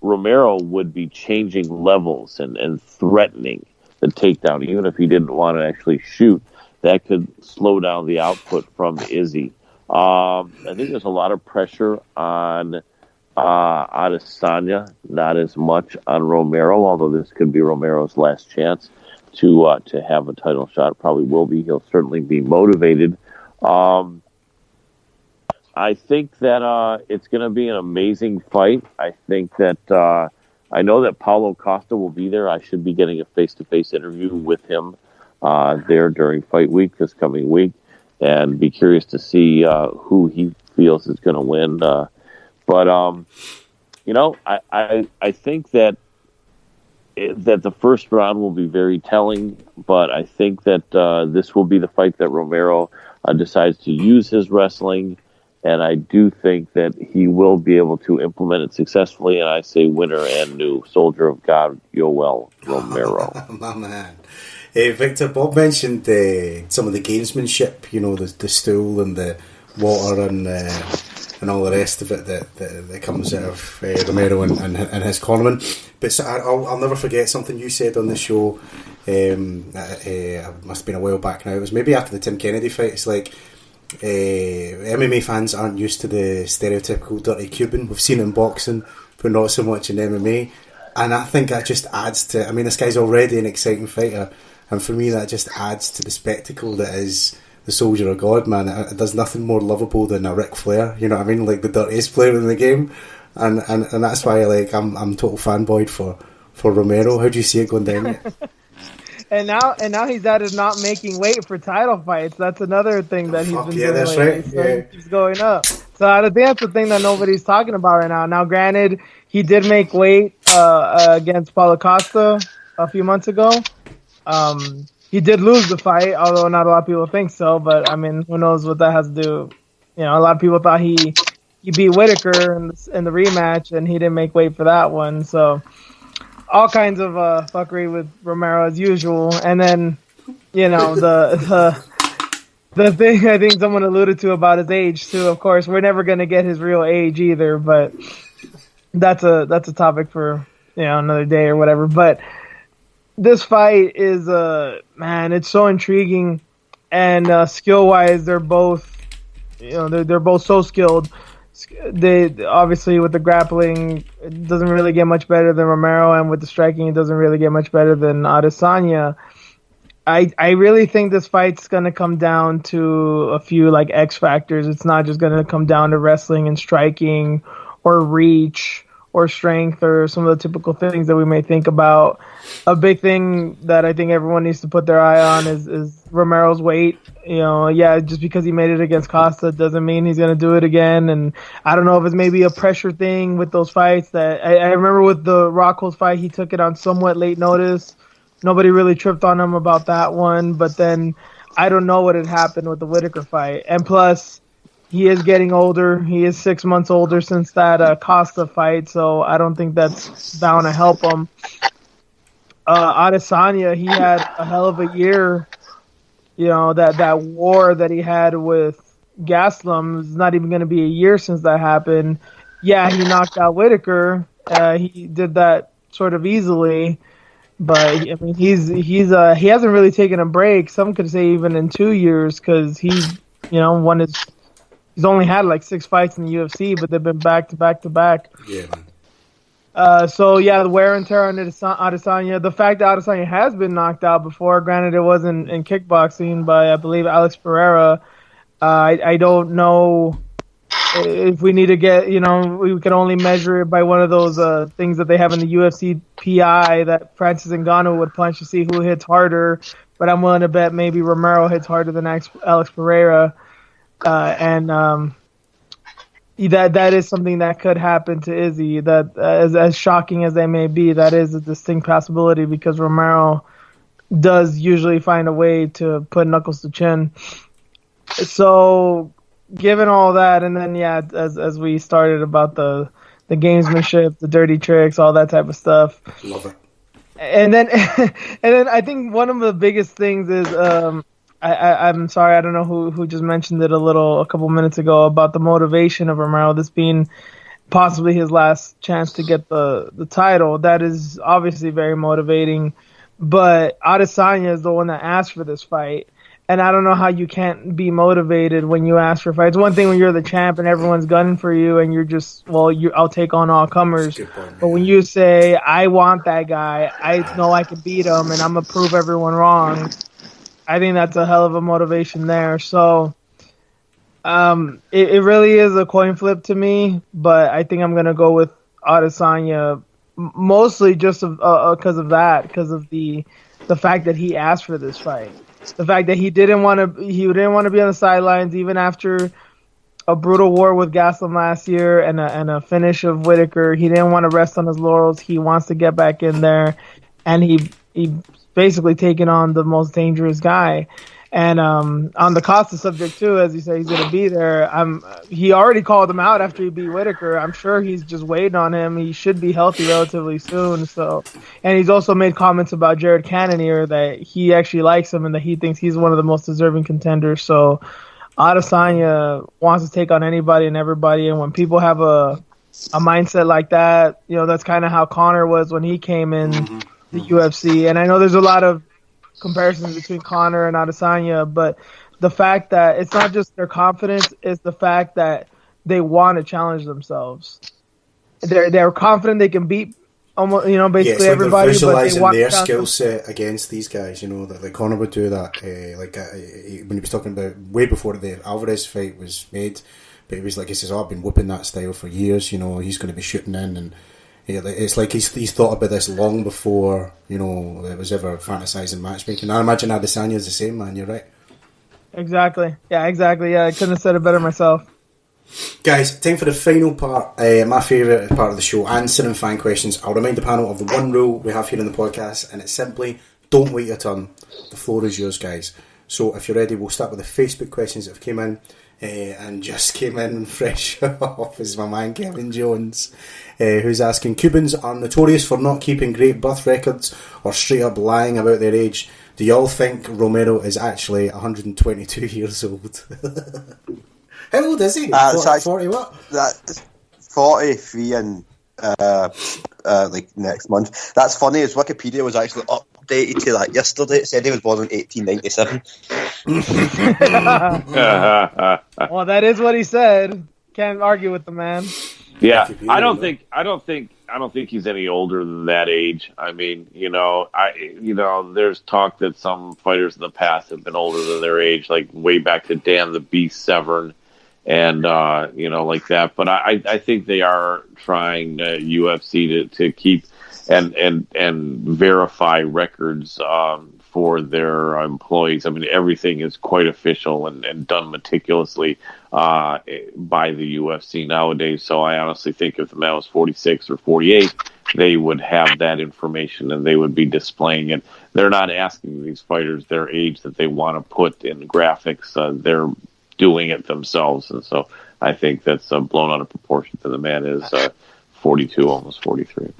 Romero would be changing levels and threatening the takedown, even if he didn't want to actually shoot, that could slow down the output from Izzy. I think there's a lot of pressure on Adesanya, not as much on Romero, although this could be Romero's last chance to have a title shot. Probably will be. He'll certainly be motivated. I think that it's going to be an amazing fight. I think that I know that Paulo Costa will be there. I should be getting a face-to-face interview with him there during fight week this coming week, and be curious to see who he feels is going to win. But I think that the first round will be very telling, but I think that this will be the fight that Romero decides to use his wrestling, and I do think that he will be able to implement it successfully, and I say winner and new soldier of God, Yoel Romero. My man. Victor, Bob mentioned some of the gamesmanship, the stool and the water and all the rest of it that comes out of Romero and his cornerman. But I'll never forget something you said on the show. It must have been a while back now. It was maybe after the Tim Kennedy fight. It's like MMA fans aren't used to the stereotypical dirty Cuban. We've seen it in boxing, but not so much in MMA. And I think that just adds to... I mean, this guy's already an exciting fighter. And for me, that just adds to the spectacle that is the Soldier of God, man. There's nothing more lovable than a Ric Flair, you know what I mean? Like the dirtiest player in the game. And that's why I'm total fanboy for Romero. How do you see it going down? And now he's added not making weight for title fights. That's another thing that he's been doing. That's lately. right. So Yeah. he keeps going up. So I think that's the thing that nobody's talking about right now. Now, granted, he did make weight against Paulo Costa a few months ago. He did lose the fight, although not a lot of people think so. But I mean, who knows what that has to do? A lot of people thought he beat Whittaker in the rematch, and he didn't make weight for that one. So all kinds of fuckery with Romero as usual. And then the thing I think someone alluded to about his age too. Of course, we're never going to get his real age either, but that's a topic for another day or whatever. But this fight is it's so intriguing, and skill wise, they're both they're both so skilled. They obviously, with the grappling, it doesn't really get much better than Romero, and with the striking, it doesn't really get much better than Adesanya. I really think this fight's going to come down to a few X factors. It's not just going to come down to wrestling and striking or reach or strength or some of the typical things that we may think about. A big thing that I think everyone needs to put their eye on is Romero's weight. Just because he made it against Costa doesn't mean he's going to do it again. And I don't know if it's maybe a pressure thing with those fights. That I remember with the Rockhold fight, he took it on somewhat late notice. Nobody really tripped on him about that one. But then I don't know what had happened with the Whittaker fight. And plus, he is getting older. He is 6 months older since that Costa fight, so I don't think that's bound to help him. Adesanya, he had a hell of a year. That war that he had with Gastelum is not even going to be a year since that happened. yeah, he knocked out Whitaker. He did that sort of easily, but I mean, he hasn't really taken a break. Some could say even in 2 years, because he's only had like 6 fights in the UFC, but they've been back to back to back. Yeah, man. So yeah, the wear and tear on Adesanya. The fact that Adesanya has been knocked out before, granted it wasn't in kickboxing by I believe Alex Pereira. I don't know if we need to get, we can only measure it by one of those things that they have in the UFC PI that Francis Ngannou would punch to see who hits harder. But I'm willing to bet maybe Romero hits harder than Alex Pereira, and that is something that could happen to Izzy. That as shocking as they may be, that is a distinct possibility because Romero does usually find a way to put knuckles to chin. So, given all that, and then as we started about the gamesmanship, the dirty tricks, all that type of stuff. Love it. And then I think one of the biggest things is I'm sorry, I don't know who just mentioned it a couple minutes ago about the motivation of Romero, this being possibly his last chance to get the title. That is obviously very motivating, but Adesanya is the one that asked for this fight. And I don't know how you can't be motivated when you ask for fights. One thing when you're the champ and everyone's gunning for you and you're just, I'll take on all comers. But when you say, I want that guy, I know I can beat him and I'm going to prove everyone wrong, I think that's a hell of a motivation there. So it really is a coin flip to me, but I think I'm going to go with Adesanya mostly just because of that, because of the fact that he asked for this fight. The fact that he didn't want to be on the sidelines even after a brutal war with Gaslam last year and a finish of Whitaker. He didn't want to rest on his laurels. He wants to get back in there, and he basically taken on the most dangerous guy. And on the Costa subject too, as you say, he's going to be there. He already called him out after he beat Whitaker. I'm sure he's just waiting on him. He should be healthy relatively soon. So, and he's also made comments about Jared Cannonier that he actually likes him and that he thinks he's one of the most deserving contenders. So, Adesanya wants to take on anybody and everybody. And when people have a mindset like that, that's kind of how Conor was when he came in the UFC. And I know there's a lot of comparisons between Conor and Adesanya, but the fact that it's not just their confidence, it's the fact that they want to challenge themselves. They're confident they can beat almost, basically everybody. Visualizing but they their skill set against these guys, that Conor would do that. When he was talking about way before the Alvarez fight was made, but he was like, he says, "I've been whooping that style for years. He's going to be shooting in and." It's like he's thought about this long before, it was ever fantasizing matchmaking. I imagine Adesanya's the same, man. You're right. Exactly. Yeah, exactly. Yeah, I couldn't have said it better myself. Guys, time for the final part, my favourite part of the show, answering fan questions. I'll remind the panel of the one rule we have here in the podcast, and it's simply, don't wait your turn. The floor is yours, guys. So if you're ready, we'll start with the Facebook questions that have came in. And just came in fresh off is my man Kevin Jones, who's asking, Cubans are notorious for not keeping great birth records or straight up lying about their age. Do y'all think Romero is actually 122 years old? How old is he? 40 what? 43 and next month. That's funny, his Wikipedia was actually updated to that yesterday. It said he was born in 1897. Well, that is what he said. Can't argue with the man. Yeah, I don't think he's any older than that age. I mean, there's talk that some fighters in the past have been older than their age, like way back to Dan the Beast Severn, and like that. But I think they are trying UFC to keep and verify records for their employees. I mean, everything is quite official and done meticulously by the UFC nowadays. So I honestly think if the man was 46 or 48, they would have that information and they would be displaying it. They're not asking these fighters their age that they want to put in graphics. They're doing it themselves. And so I think that's blown out of proportion to the man is 42, almost 43.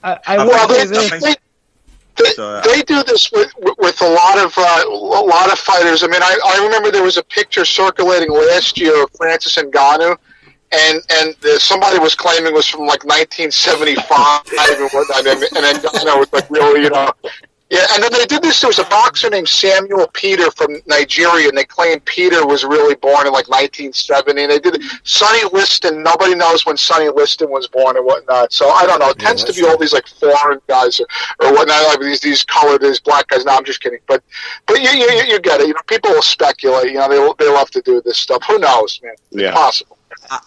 They do this with a lot of fighters. I mean, I remember there was a picture circulating last year of Francis Ngannou, somebody was claiming it was from like 1975 and whatnot, and then it was like really, Yeah, and then they did this. There was a boxer named Samuel Peter from Nigeria, and they claimed Peter was really born in like 1970. And they did Sonny Liston. Nobody knows when Sonny Liston was born and whatnot. So I don't know. It tends to be all these like foreign guys or whatnot, like these colored, these black guys. No, I'm just kidding. But you get it. People will speculate. They love to do this stuff. Who knows, man? Yeah. Possible.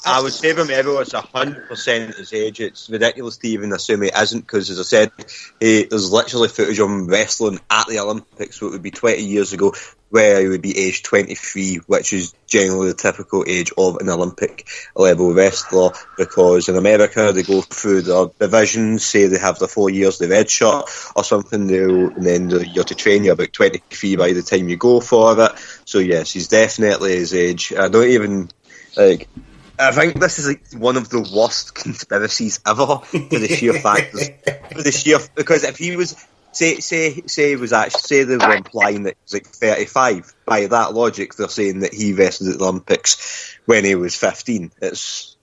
I would say Romero is 100% his age. It's ridiculous to even assume he isn't, because, as I said, there's literally footage of him wrestling at the Olympics, so it would be 20 years ago, where he would be aged 23, which is generally the typical age of an Olympic level wrestler, because in America they go through their divisions, say they have the 4 years, the red shirt or something, and then you're to train, you're about 23 by the time you go for it. So yes, he's definitely his age. I don't even, I think this is one of the worst conspiracies ever, for the sheer fact, because if he was, say he was actually, say they were implying that he was 35, by that logic they're saying that he wrestled at the Olympics when he was 15. It's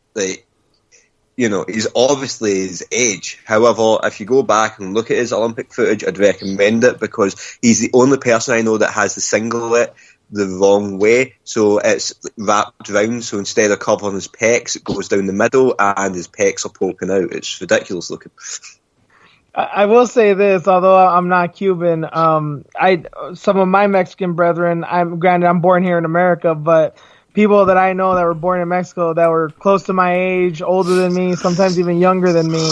he's obviously his age. However, if you go back and look at his Olympic footage, I'd recommend it, because he's the only person I know that has the singlet the wrong way, so it's wrapped round, so instead of covering his pecs, it goes down the middle and his pecs are poking out. It's ridiculous looking. I will say this, although I'm not Cuban, some of my Mexican brethren, I'm born here in America, but people that I know that were born in Mexico that were close to my age, older than me, sometimes even younger than me,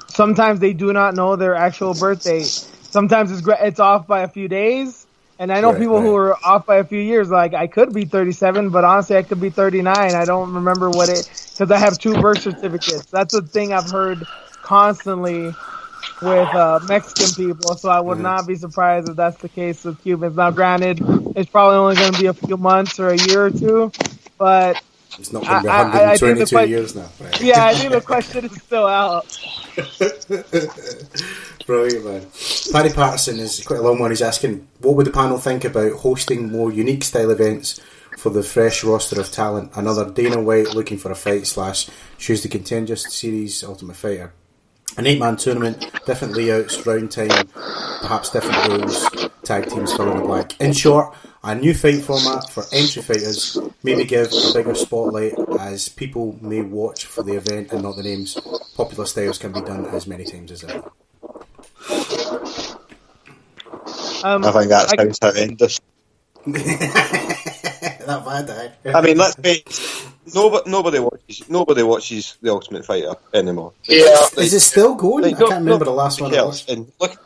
sometimes they do not know their actual birth date. Sometimes it's off by a few days. And I know people who are off by a few years. Like, I could be 37, but honestly, I could be 39. I don't remember because I have 2 birth certificates. That's a thing I've heard constantly with Mexican people. So I would not be surprised if that's the case with Cubans. Now, granted, it's probably only going to be a few months or a year or two, but it's not going to be 122 years now. Right? Yeah, I think the question is still out. Brilliant, man. Paddy Patterson is quite a long one. He's asking, what would the panel think about hosting more unique style events for the fresh roster of talent? Another Dana White looking for a fight / choose the Contenders Series Ultimate Fighter. An 8-man tournament, different layouts, round time, perhaps different rules, tag teams fill in the blank. In short, a new fight format for entry fighters, maybe give a bigger spotlight as people may watch for the event and not the names. Popular styles can be done as many times as ever. I think that sounds horrendous. That bad, eh? I mean, let's be nobody watches The Ultimate Fighter anymore. Yeah, is it still going? I can't remember the last one. And look,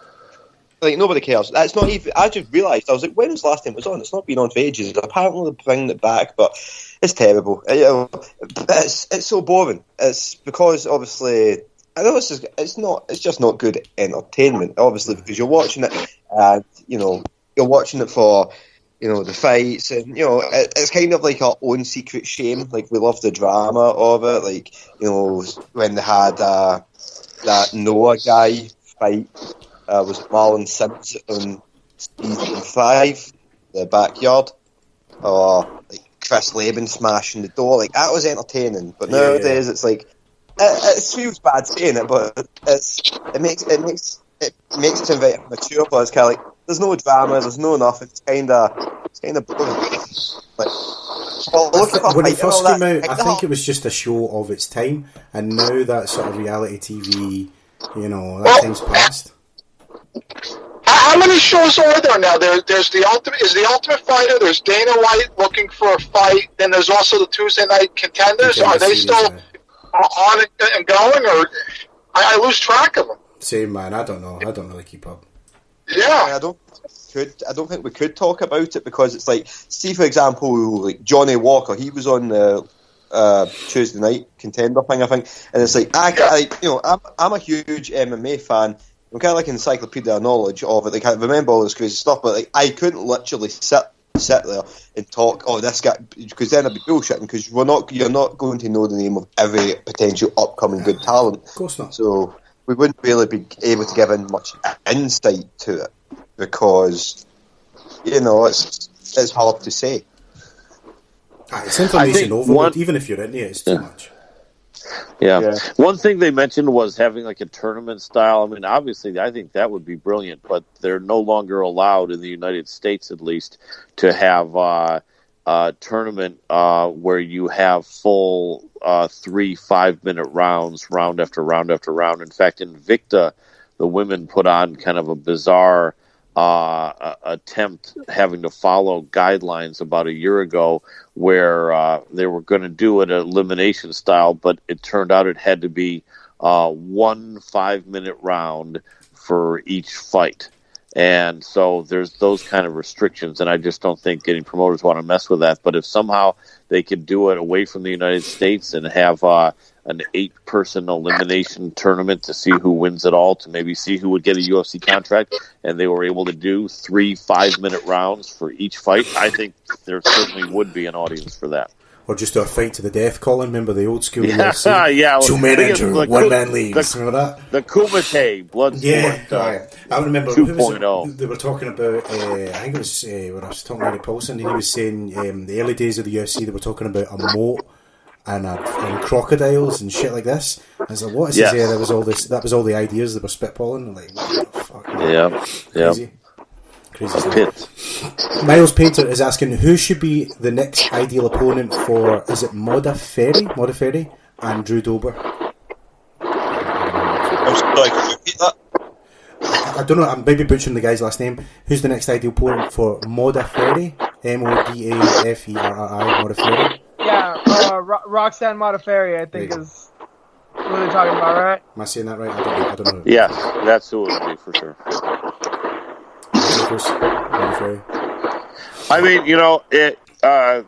nobody cares. That's not even. I just realised, I was like, when was the last time it was on? It's not been on for ages. Apparently they're bringing it back, but it's terrible. It's so boring. It's because obviously, I know it's just not good entertainment. Obviously, because you're watching it, and you're watching it for the fights, and it's kind of like our own secret shame. Like, we love the drama of it. Like, when they had that Noah guy fight, was Marlon Sims on season 5, the backyard, or like Chris Laban smashing the door. Like, that was entertaining. But nowadays it's like, it feels bad saying it, but it makes it invite mature, but it's kind of like, there's no drama, there's no nothing. It's kind of boring. Like, when it first came out, I think it was just a show of its time, and now that sort of reality TV, that time's passed. How many shows are there now? There's the Ultimate Fighter. There's Dana White looking for a fight. Then there's also the Tuesday Night Contenders. Are they still on and going, or I lose track of them? Same, man. I don't know. I don't really keep up. Yeah, I don't think we could talk about it, because it's like, see, for example, like Johnny Walker, he was on the Tuesday Night Contender thing, I think, and it's like, I'm a huge MMA fan. I'm kind of like encyclopedia knowledge of it. Like, I remember all this crazy stuff, but like, I couldn't literally sit there and talk, this guy, because then I'd be bullshitting, because you're not going to know the name of every potential upcoming good talent. Of course not. So we wouldn't really be able to give in much insight to it, because it's hard to say. It's information overload. Even if you're into it, it's too much. Yeah. One thing they mentioned was having like a tournament style. I mean, obviously, I think that would be brilliant, but they're no longer allowed in the United States, at least, to have a tournament where you have full 3 5-minute rounds, round after round after round. In fact, Invicta, the women put on kind of a bizarre attempt having to follow guidelines about a year ago where they were going to do it elimination style, but it turned out it had to be 1 5-minute round for each fight. And so there's those kind of restrictions, and I just don't think any promoters want to mess with that. But if somehow they could do it away from the United States and have an 8-person elimination tournament to see who wins it all, to maybe see who would get a UFC contract, and they were able to do 3 5-minute rounds for each fight, I think there certainly would be an audience for that. Or just a fight to the death, Colin. Remember the old school UFC? Yeah. 2 men injured, 1 man leaves. Remember that? The Kumite Bloodsport. I remember 2.0. They were talking about, I think it was when I was talking to Eddie Paulson, and he was saying the early days of the UFC, they were talking about a moat and crocodiles and shit like this. I was like, what is this? Yeah, that was all the ideas that were spitballing. I'm like, what the fuck? Yeah. Crazy stuff. Miles Painter is asking who should be the next ideal opponent for, is it Modafferi and Drew Dober? I'm sorry, can you repeat that? I don't know, I'm maybe butchering the guy's last name. Who's the next ideal opponent for Modafferi? Modaferi, Modafferi? Yeah, Roxanne Modafferi, I think is what they're talking about, right? Am I saying that right? I don't know. Yes, that's who it would be for sure. I mean, I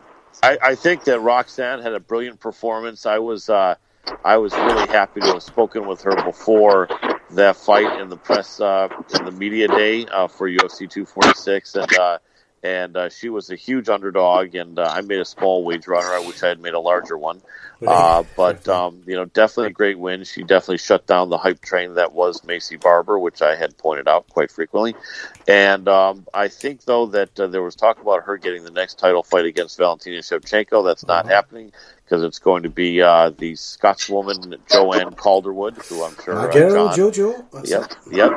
think that Roxanne had a brilliant performance. I was really happy to have spoken with her before that fight in the press, in the media day for UFC 246, and she was a huge underdog, and I made a small wager on her. I wish I had made a larger one. But definitely a great win. She definitely shut down the hype train that was Macy Barber, which I had pointed out quite frequently. And I think, though, that there was talk about her getting the next title fight against Valentina Shevchenko. That's not happening because it's going to be the Scotswoman Joanne Calderwood, who I'm sure JoJo. Yep,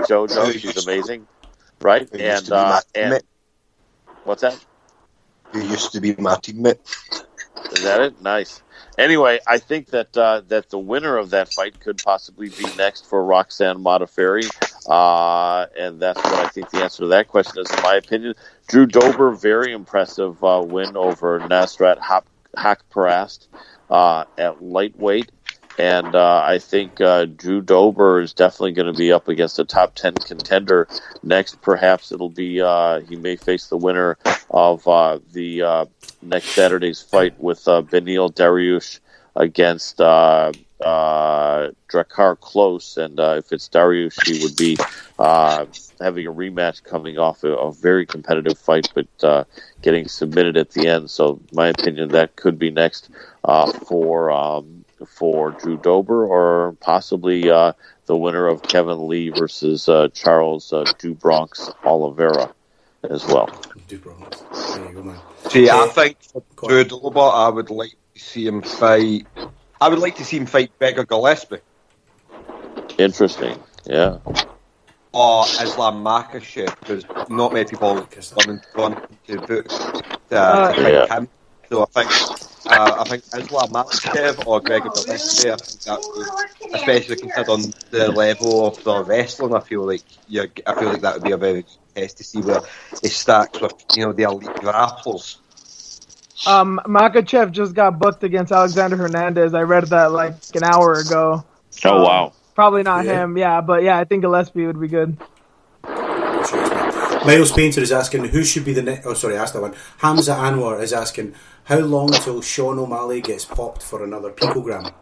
JoJo. She's amazing, right? And what's that? You used to be my teammate. Is that it? Nice. Anyway, I think that that the winner of that fight could possibly be next for Roxanne Modafferi, and that's what I think the answer to that question is, in my opinion. Drew Dober, very impressive win over Nasrat Haqparast at lightweight, and I think Drew Dober is definitely going to be up against a top 10 contender next. Perhaps it'll be he may face the winner of the next Saturday's fight with Beneil Dariush against Drakkar Klose, and if it's Dariush, he would be having a rematch coming off a very competitive fight, but getting submitted at the end. So, in my opinion, that could be next for Drew Dober, or possibly the winner of Kevin Lee versus Charles Dubronx Oliveira as well. Dubronx. There you go, man. See, I think for Drew Dober, I would like to see him fight. I would like to see him fight Beggar Gillespie. Interesting, yeah. Or Islam Makhachev, because not many people want to fight him. So I think Islam Makhachev or Gregor Gillespie, I think that would, especially considering the level of the wrestling, I feel like that would be a very good test to see where he stacks with the elite grapplers. Makhachev just got booked against Alexander Hernandez. I read that like an hour ago. Oh wow! Probably not him, but I think Gillespie would be good. Miles Painter is asking who should be the next. Oh, sorry, I asked that one. Hamza Anwar is asking how long till Sean O'Malley gets popped for another picogram.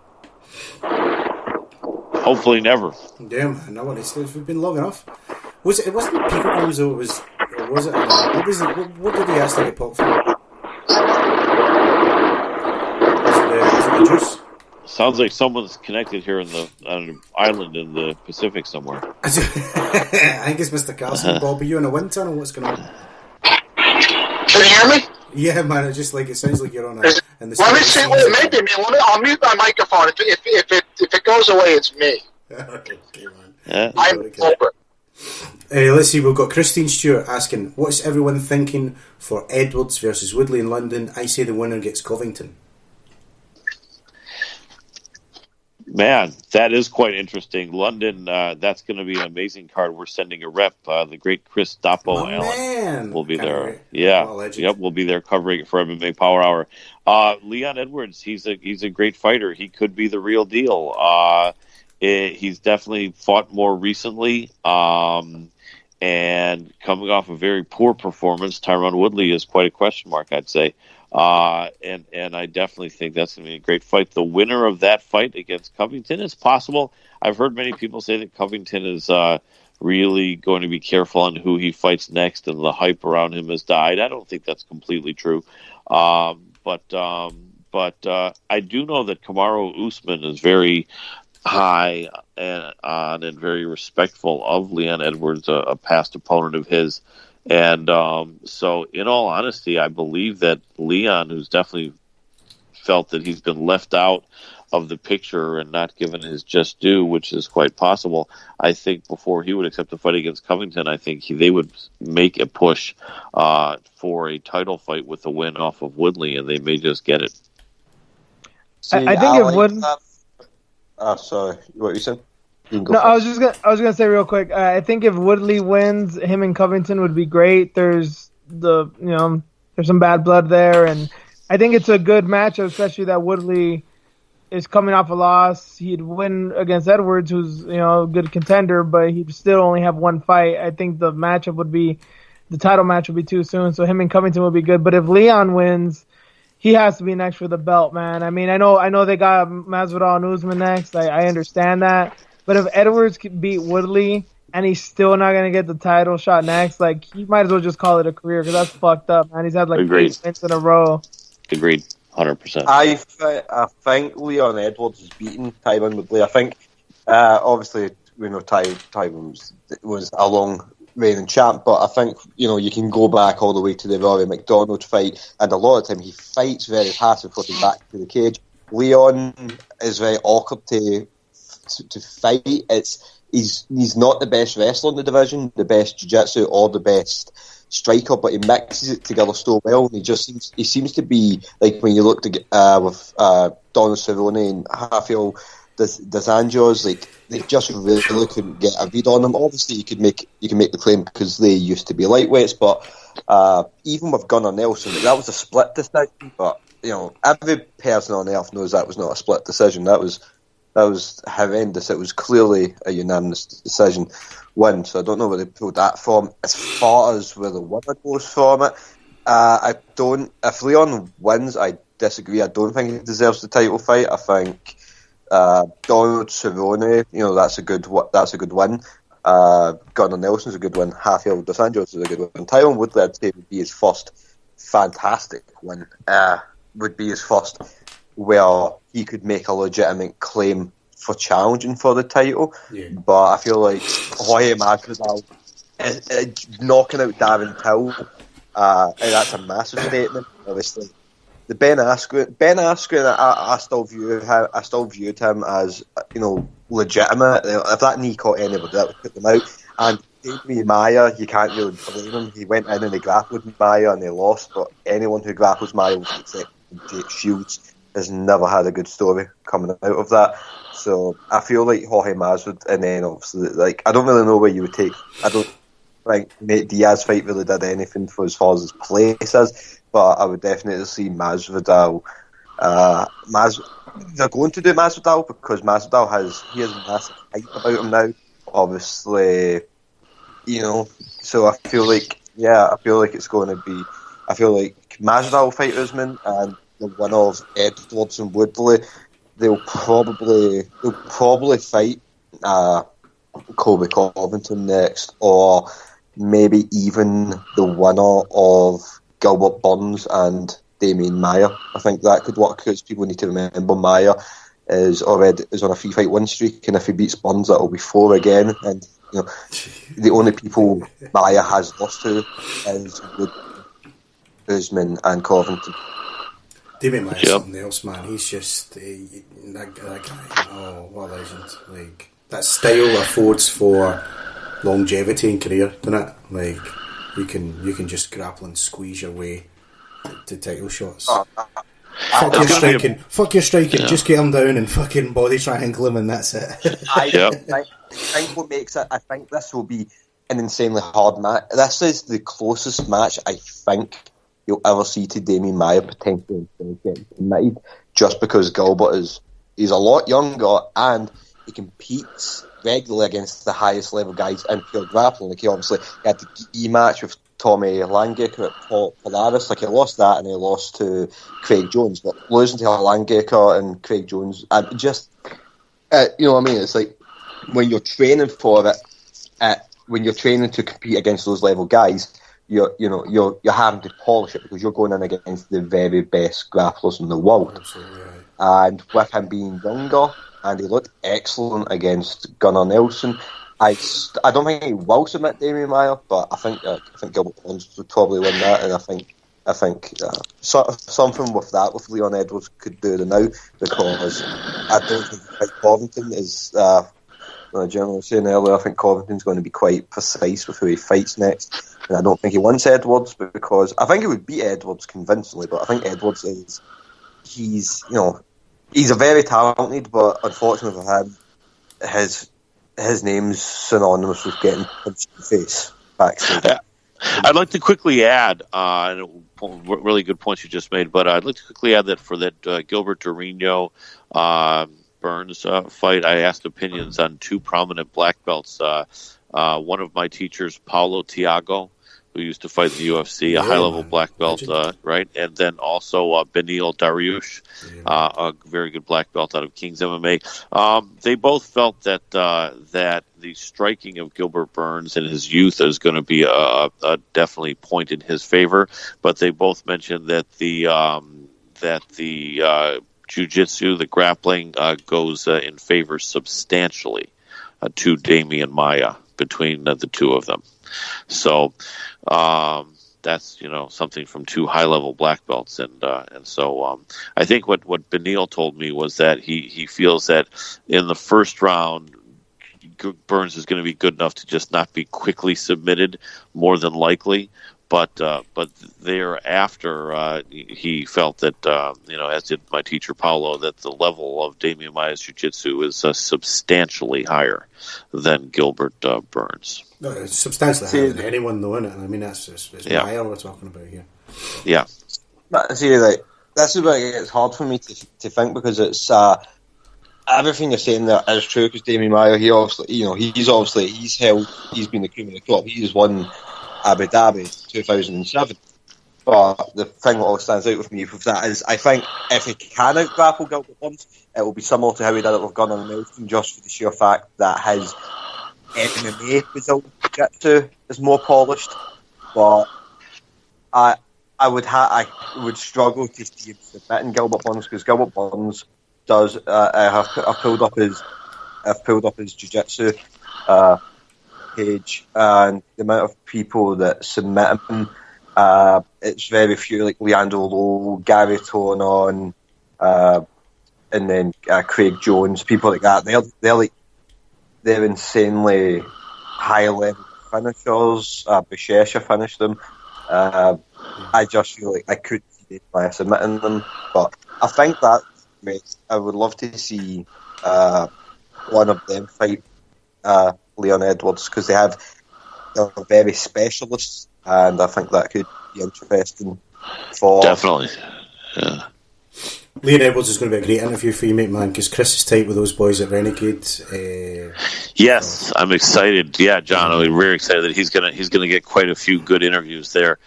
Hopefully, never. Damn, no one. It's been long enough. It wasn't picograms though. Was it? What did he ask to get popped for? Was it the juice? Sounds like someone's connected here on an island in the Pacific somewhere. I think it's Mr. Carson. Bob, are you in a wind tunnel? What's going on? Can you hear me? Yeah, man. It's just like it sounds like you're on a. Let me see what it may be. I'll mute my microphone. If it goes away, it's me. Okay, man. Yeah. I'm open. Let's see. We've got Christine Stewart asking, "What's everyone thinking for Edwards versus Woodley in London?" I say the winner gets Covington. Man, that is quite interesting. London, that's going to be an amazing card. We're sending a rep. The great Chris Doppo Allen will be there. Yeah, we'll be there covering it for MMA Power Hour. Leon Edwards, he's a great fighter. He could be the real deal. He's definitely fought more recently, and coming off a very poor performance. Tyron Woodley is quite a question mark, I'd say. And I definitely think that's going to be a great fight. The winner of that fight against Covington is possible. I've heard many people say that Covington is really going to be careful on who he fights next, and the hype around him has died. I don't think that's completely true. But I do know that Kamaru Usman is very high on and very respectful of Leon Edwards, a past opponent of his. And so, in all honesty, I believe that Leon, who's definitely felt that he's been left out of the picture and not given his just due, which is quite possible, I think before he would accept a fight against Covington, I think they would make a push for a title fight with a win off of Woodley, and they may just get it. See, I think it would. Sorry, what you said? No, I was gonna say real quick. I think if Woodley wins, him and Covington would be great. There's some bad blood there, and I think it's a good matchup, especially that Woodley is coming off a loss. He'd win against Edwards, who's a good contender, but he'd still only have one fight. I think the title match would be too soon. So him and Covington would be good. But if Leon wins, he has to be next for the belt, man. I mean, I know they got Masvidal and Usman next. I understand that. But if Edwards could beat Woodley and he's still not going to get the title shot next, like, he might as well just call it a career, because that's fucked up, man. He's had like 8 wins in a row. Agreed, 100%. I think Leon Edwards is beating Tyron Woodley. I think, obviously, we know Tyron was a long reigning champ, but I think, you can go back all the way to the Rory McDonald fight, and a lot of the time he fights very hard before he back to the cage. Leon is very awkward to fight. He's not the best wrestler in the division, the best jiu-jitsu or the best striker, but he mixes it together so well. And he seems to be like, when you look with Donald Cerrone and Rafael Dos Anjos, like, they just really couldn't get a read on him. Obviously, you can make the claim because they used to be lightweights, but even with Gunnar Nelson, that was a split decision. But every person on earth knows that was not a split decision. That was horrendous. It was clearly a unanimous decision win. So I don't know where they pulled that from. As far as where the winner goes from it, if Leon wins, I disagree. I don't think he deserves the title fight. I think Donald Cerrone, that's a good win. Gunnar Nelson's a good win. Rafael Dos Anjos is a good win. Tyron Woodley, I'd say, would be his first fantastic win. Would be his first where he could make a legitimate claim for challenging for the title. Yeah. But I feel like Jorge Masvidal knocking out Darren Till, and that's a massive statement. Obviously, the Ben Askren, I still viewed him as legitimate. If that knee caught anybody, that would put them out. And Damian Maia, you can't really blame him. He went in and he grappled Maia and they lost. But anyone who grapples Maia, except Jake Shields, has never had a good story coming out of that. So I feel like Jorge Masvidal, and then obviously, like, I don't really know where you would take. I don't think Nate Diaz fight really did anything for as far as his place is, but I would definitely see Masvidal. They're going to do Masvidal because Masvidal has massive hype about him now. Obviously, So I feel like it's going to be. I feel like Masvidal will fight Usman, and the winner of Edwards and Woodley, they'll probably fight Colby Covington next, or maybe even the winner of Gilbert Burns and Damian Maia. I think that could work, because people need to remember Maia is on a 3-fight win streak, and if he beats Burns, that'll be 4 again. And the only people Maia has lost to is Woodley. Usman and Covington. Damien Maia is something else, man. He's just that guy. Oh, what a legend! Like that style affords for longevity in career, doesn't it? Like you can just grapple and squeeze your way to title shots. Fuck your striking. Just get him down and fucking body triangle him, and that's it. I think what makes it. I think this will be an insanely hard match. This is the closest match I think you'll ever see to Damien Maia potentially getting committed, just because Gilbert he's a lot younger and he competes regularly against the highest level guys in pure grappling. Like he obviously had the gi match with Tommy Langaker at Polaris. Like he lost that and he lost to Craig Jones, but losing to Langaker and Craig Jones, and just you know what I mean? It's like when you're training for it, when you're training to compete against those level guys, you're having to polish it because you're going in against the very best grapplers in the world. Absolutely, right. And with him being younger, and he looked excellent against Gunnar Nelson. I don't think he will submit Damien Maia, but I think Gilbert Burns would probably win that, and I think something with that with Leon Edwards could do the now, because I don't think Covington is. The gentleman was saying earlier, I think Covington's going to be quite precise with who he fights next, and I don't think he wants Edwards, because I think he would beat Edwards convincingly, but I think Edwards he's a very talented, but unfortunately for him, his name's synonymous with getting punched in the face backstage. I'd like to quickly add, really good points you just made, but I'd like to quickly add that for that Gilbert Durinho Burns fight, I asked opinions on two prominent black belts. One of my teachers, Paulo Tiago, who used to fight in the UFC, a high-level black belt, right? And then also Benil Dariush, a very good black belt out of King's MMA. They both felt that the striking of Gilbert Burns in his youth is going to be a definitely point in his favor, but they both mentioned that the jiu-jitsu, the grappling, goes in favor substantially to Damien Maia between the two of them. So that's something from two high-level black belts, and so I think what Benil told me was that he feels that in the first round, Burns is going to be good enough to just not be quickly submitted, more than likely. But thereafter, he felt that, as did my teacher Paulo, that the level of Damien Maia's jiu-jitsu is substantially higher than Gilbert Burns. No, it's substantially higher than anyone, though, isn't it? I mean, it's Maia we're talking about here. Yeah. See, this is where it gets hard for me to think, because it's everything you're saying there is true. Because Damien Maia, he's been the cream of the crop. He's won Abu Dhabi 2007. But the thing that always stands out with me with that is, I think if he can out-grapple Gilbert Burns, it will be similar to how he did it with Gunnar Nelson, just for the sheer fact that his MMA result jiu-jitsu is more polished. But I would struggle to see him submitting Gilbert Burns, because Gilbert Burns does. I've pulled up his jiu-jitsu page, and the amount of people that submit him, it's very few, like Leandro Lowe, Gary Tonon, and then Craig Jones, people like that. They're insanely high level finishers. Bashesha finished them. I just feel like I could see by submitting them, but I think that I would love to see one of them fight Leon Edwards, because they're very specialists, and I think that could be interesting for... Definitely, yeah. Leon Edwards is going to be a great interview for you, mate, man, because Chris is tight with those boys at Renegade. Yes, I'm excited. Yeah, John, I'm very excited that he's gonna get quite a few good interviews there,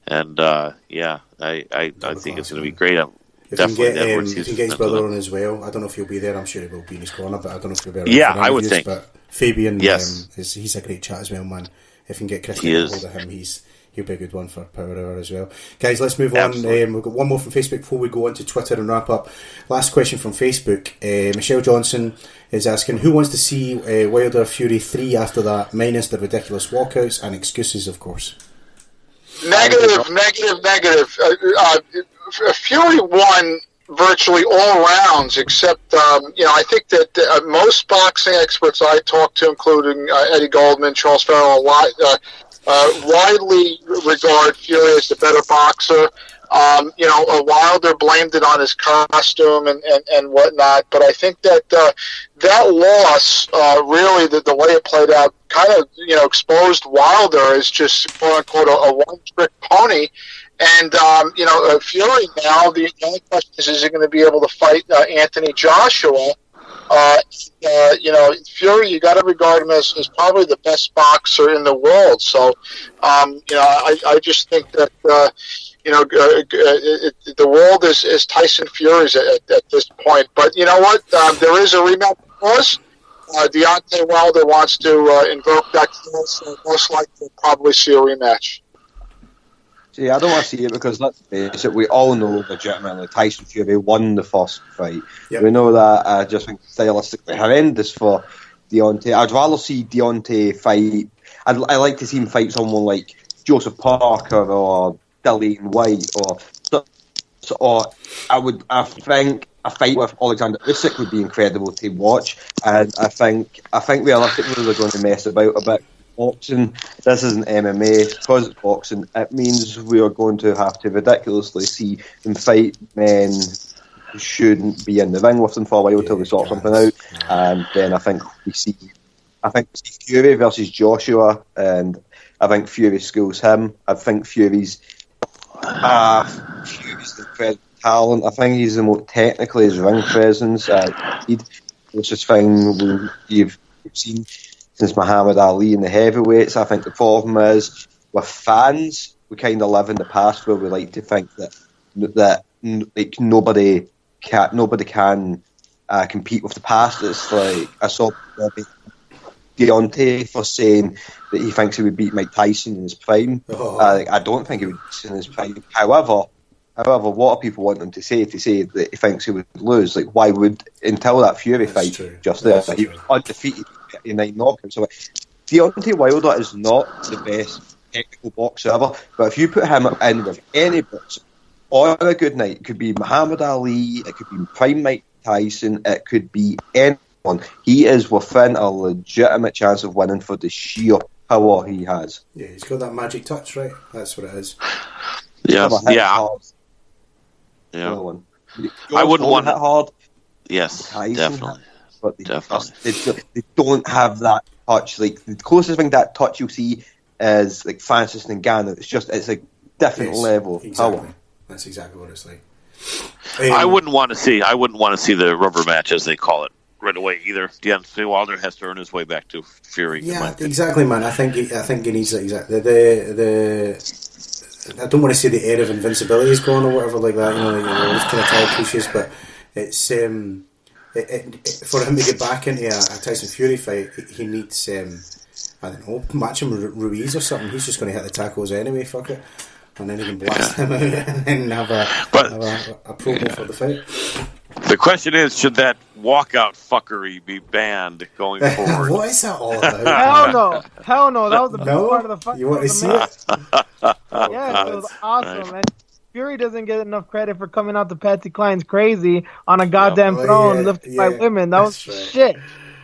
and I think it's going to be great. If you can get his brother on as well. I don't know if he'll be there. I'm sure he will be in his corner, but I don't know if he'll be there. Yeah, I would think. But Fabian, yes, he's a great chat as well, man. If you can get Chris to get hold of him, he'll be a good one for Power Hour as well. Guys, let's move on. We've got one more from Facebook before we go on to Twitter and wrap up. Last question from Facebook. Michelle Johnson is asking, who wants to see Wilder Fury 3 after that, minus the ridiculous walkouts and excuses, of course? Negative. Fury won virtually all rounds, except I think that most boxing experts I talked to, including Eddie Goldman, Charles Farrell, widely regard Fury as the better boxer. Wilder blamed it on his costume and whatnot, but I think that that loss, really, the way it played out, kind of exposed Wilder as just quote unquote a one-trick pony. And Fury now, the only question is he going to be able to fight Anthony Joshua? Fury, you got to regard him as probably the best boxer in the world. So, I just think that the world is Tyson Fury's at this point. But you know what? There is a rematch clause. Deontay Wilder wants to invoke that clause, so most likely we'll probably see a rematch. See, I don't want to see it because let's face it, we all know legitimately Tyson Fury won the first fight. Yep. We know that. I just think stylistically horrendous for Deontay. I'd rather see Deontay fight. I'd like to see him fight someone like Joseph Parker or Dillian White or I think a fight with Alexander Usyk would be incredible to watch. And I think realistically they're going to mess about a bit. Boxing, this isn't MMA. Because it's boxing, it means we are going to have to ridiculously see them fight men who shouldn't be in the ring with them for a while until they sort something out. And then I think we see Fury versus Joshua, and I think Fury schools him. I think Fury's the incredible talent. I think he's the most technically his ring presence. Which is fine. You've seen since Muhammad Ali in the heavyweights. I think the problem is with fans, we kind of live in the past where we like to think that like nobody can compete with the past. It's like I saw Deontay for saying that he thinks he would beat Mike Tyson in his prime. I don't think he would beat in his prime. However, what are people want him to say? To say that he thinks he would lose? Like, why would, until that Fury fight just there, he was undefeated in 9 knockouts. So Deontay Wilder is not the best technical boxer ever, but if you put him in with any boxer on a good night, it could be Muhammad Ali, it could be prime Mike Tyson, it could be anyone. He is within a legitimate chance of winning for the sheer power he has. Yeah, he's got that magic touch, right? That's what it is. Yeah. I wouldn't want it hard. Yes, Tyson definitely. But they don't have that touch. Like the closest thing to that touch you'll see is like Francis Ngannou. It's a different level of power. That's exactly what it's like. I wouldn't want to see the rubber match, as they call it, right away either. Deontay Wilder has to earn his way back to Fury. Yeah, exactly, man. I think he needs it exactly. I don't want to say the air of invincibility is gone or whatever like that. Those kind of tired cliches, but it's for him to get back into a Tyson Fury fight, he needs I don't know, match him with Ruiz or something. He's just going to hit the tackles anyway. Fuck it, and then he can blast him out and have a promo for the fight. The question is, should that walkout fuckery be banned going forward? What is that all about? Hell no. That was the best part of the fight. You want to see it? Yeah, it was awesome, man. Fury doesn't get enough credit for coming out to Patsy Cline's crazy on a goddamn throne lifted by women. That was shit.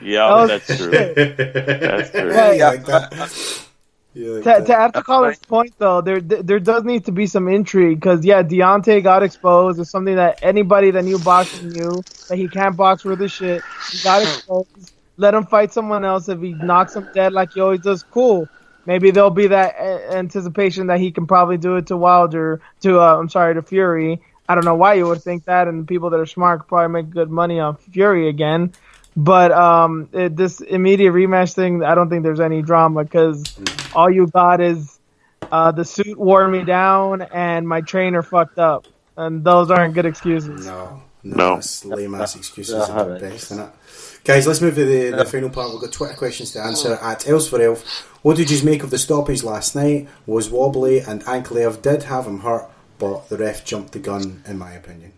Yeah, that's true. That's true. To add to Colin's point, though, there does need to be some intrigue because, Deontay got exposed. It's something that anybody that knew boxing knew, that he can't box worth a shit. He got exposed. Let him fight someone else. If he knocks him dead like he always does, cool. Maybe there'll be that anticipation that he can probably do it to Wilder, to Fury. I don't know why you would think that, and people that are smart could probably make good money on Fury again. But this immediate rematch thing, I don't think there's any drama because all you got is the suit wore me down and my trainer fucked up. And those aren't good excuses. No. That's lame-ass excuses are the best, isn't it? Guys, let's move to the final part. We've got Twitter questions to answer at Elves for Elf. What did you make of the stoppage last night? Was wobbly and Anklev did have him hurt, but the ref jumped the gun, in my opinion.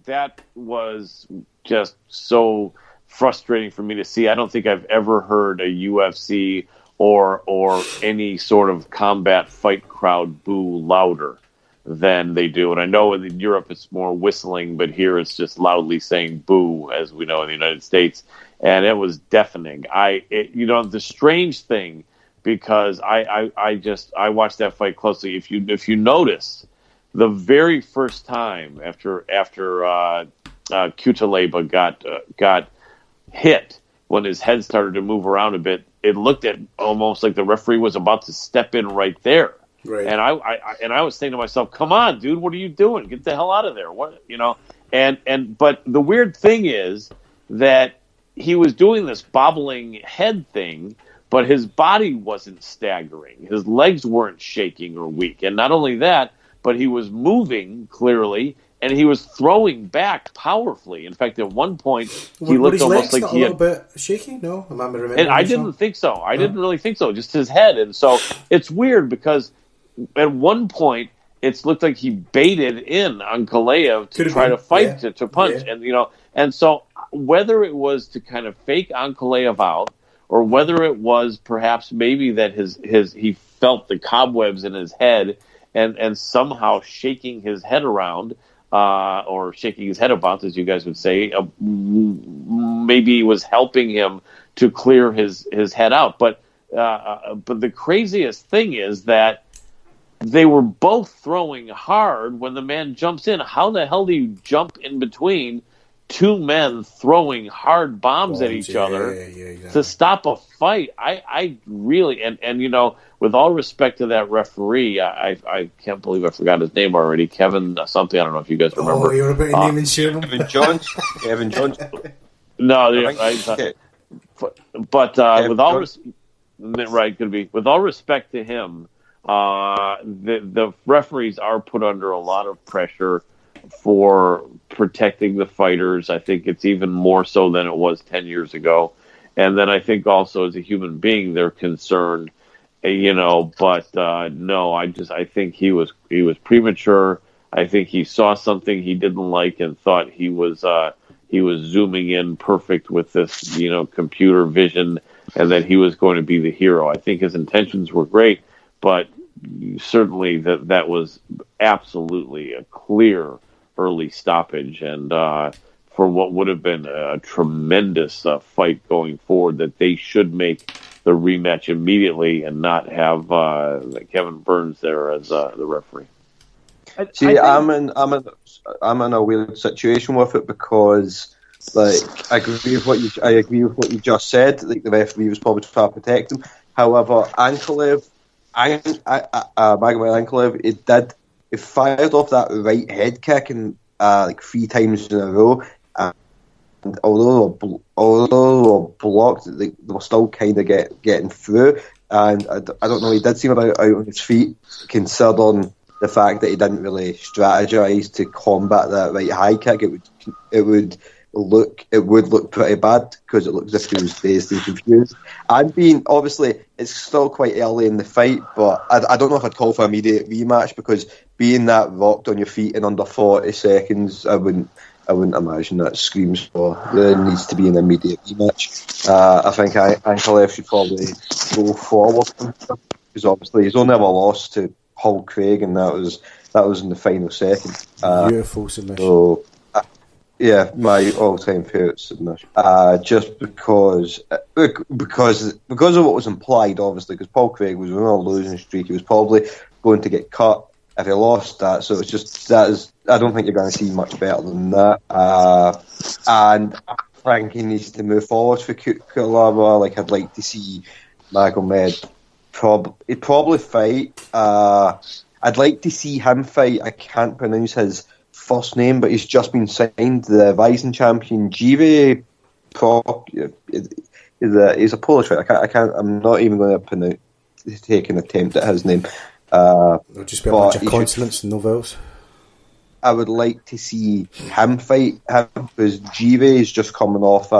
That was just so frustrating for me to see. I don't think I've ever heard a UFC or any sort of combat fight crowd boo louder than they do. And I know in Europe it's more whistling, but here it's just loudly saying boo, as we know in the United States. And it was deafening. The strange thing, because I watched that fight closely. If you notice, the very first time after Cutelaba got hit, when his head started to move around a bit, it looked at almost like the referee was about to step in right there. Right. And I was thinking to myself, "Come on, dude, what are you doing? Get the hell out of there!" But the weird thing is that he was doing this bobbling head thing, but his body wasn't staggering. His legs weren't shaking or weak, and not only that, but he was moving clearly, and he was throwing back powerfully. In fact, at one point, he looked almost like he had... a little bit shaky. No, am I remembering? And I didn't think so. I didn't really think so. Just his head, and so it's weird because at one point it looked like he baited in on Ankalaev to try to fight, to punch, and so whether it was to kind of fake Ankalaev out, or whether it was perhaps maybe that he felt the cobwebs in his head and somehow shaking his head around, or shaking his head about, as you guys would say, maybe was helping him to clear his head out. But the craziest thing is that they were both throwing hard when the man jumps in. How the hell do you jump in between two men throwing hard bombs at each other exactly. to stop a fight? I really, and with all respect to that referee, I can't believe I forgot his name already. Kevin something. I don't know if you guys remember. Oh, you're about to name and shame him. Kevin Jones. No, but with all with all respect to him, the referees are put under a lot of pressure for protecting the fighters. I think it's even more so than it was 10 years ago. And then I think also as a human being, they're concerned, but no, I think he was premature. I think he saw something he didn't like and thought he was zooming in perfect with this, computer vision, and that he was going to be the hero. I think his intentions were great, but certainly that was absolutely a clear early stoppage, and for what would have been a tremendous fight going forward, that they should make the rematch immediately and not have Kevin Burns there as the referee. I'm in a weird situation with it because, I agree with what you just said. Like, the referee was probably trying to protect him. However, Ankalaev, Magomed Ankalaev, he fired off that right head kick and 3 times in a row, and although they were blocked, they were still kind of getting through. And I don't know, he did seem about out on his feet, considering the fact that he didn't really strategize to combat that right high kick. It would look pretty bad because it looks as if he was dazed and confused. Obviously, it's still quite early in the fight, but I don't know if I'd call for an immediate rematch, because being that rocked on your feet in under 40 seconds, I wouldn't imagine that screams for there needs to be an immediate rematch. I think Ankalaev should probably go forward, because obviously he's only ever lost to Hull Craig, and that was in the final second. Beautiful submission. So, yeah, my all-time favourite submission. Just because of what was implied, obviously, because Paul Craig was on a losing streak. He was probably going to get cut if he lost that. So it's just I don't think you're going to see much better than that. And I think he needs to move forward for Cutelaba. I'd like to see Magomed probably fight. I'd like to see him fight. I can't pronounce his first name, but he's just been signed, the Rising champion, Jive. He's a Polish fighter. I'm not even going to take an attempt at his name. It'll just be a bunch of consonants and no vowels. I would like to see him fight him, because Jive is just coming off.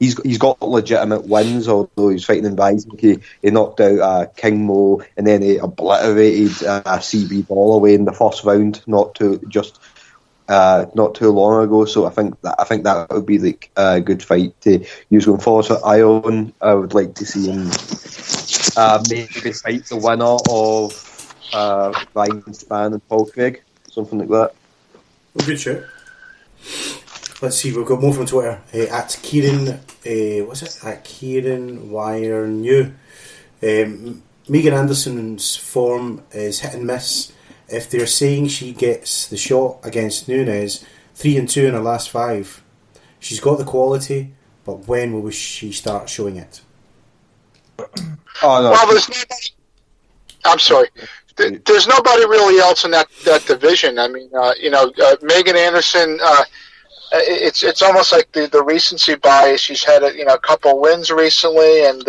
He's got legitimate wins, although he's fighting in Rising. He knocked out King Mo, and then he obliterated CB Ball away in the first round, not too long ago. So I think that would be a good fight to use going forward. So I would like to see him maybe fight the winner of Ryan Spann and Paul Craig, something like that. Well, good show. Let's see, we've got more from Twitter. At Kieran, what's it? At Kieran Wire New. Megan Anderson's form is hit and miss. If they're saying she gets the shot against Nunes, 3-2 in her last 5, she's got the quality, but when will she start showing it? Oh, no. Well, there's nobody. I'm sorry. There's nobody really else in that division. I mean, Megan Anderson. It's almost like the recency bias. She's had a couple wins recently, and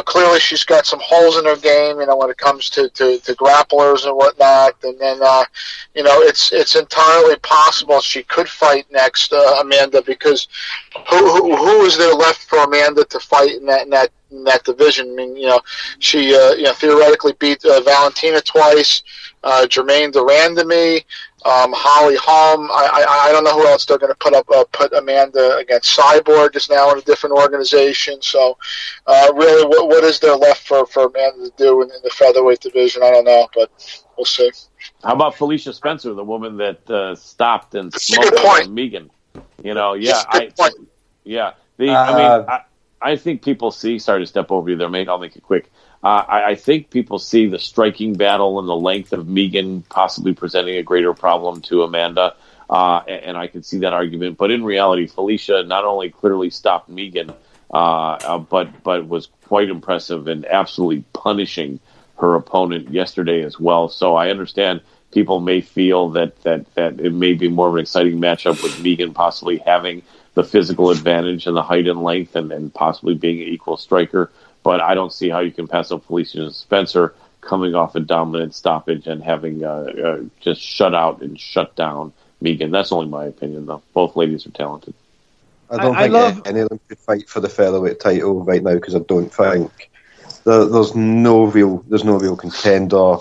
clearly she's got some holes in her game. When it comes to grapplers and whatnot, and then it's entirely possible she could fight next Amanda, because who is there left for Amanda to fight in that division? I mean, she theoretically beat Valentina twice, Jermaine Durandamy. Holly Holm. I don't know who else they're going to put Amanda against. Cyborg is now in a different organization. So, really, what is there left for Amanda to do in the featherweight division? I don't know, but we'll see. How about Felicia Spencer, the woman that stopped and smoked Megan? I think people see. Sorry to step over you there, mate. I'll make it quick. I think people see the striking battle and the length of Megan possibly presenting a greater problem to Amanda, and I can see that argument. But in reality, Felicia not only clearly stopped Megan, but was quite impressive and absolutely punishing her opponent yesterday as well. So I understand people may feel that it may be more of an exciting matchup with Megan possibly having the physical advantage and the height and length and possibly being an equal striker. But I don't see how you can pass up Felicia Spencer coming off a dominant stoppage and having just shut out and shut down Megan. That's only my opinion, though. Both ladies are talented. I don't think any of them could fight for the featherweight title right now, because I don't think there's no real contender.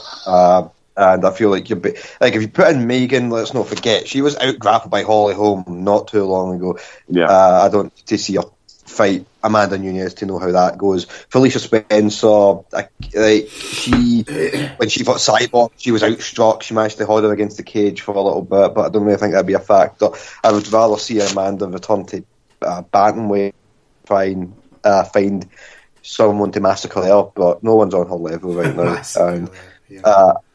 And I feel like if you put in Megan, let's not forget she was out grappled by Holly Holm not too long ago. Yeah, I don't need to see her fight Amanda Nunes to know how that goes. Felicia Spencer, when she fought Cyborg, she was outstruck. She managed to hold her against the cage for a little bit, but I don't really think that'd be a factor. I would rather see Amanda return to bantamweight, find someone to massacre her, but no one's on her level right now.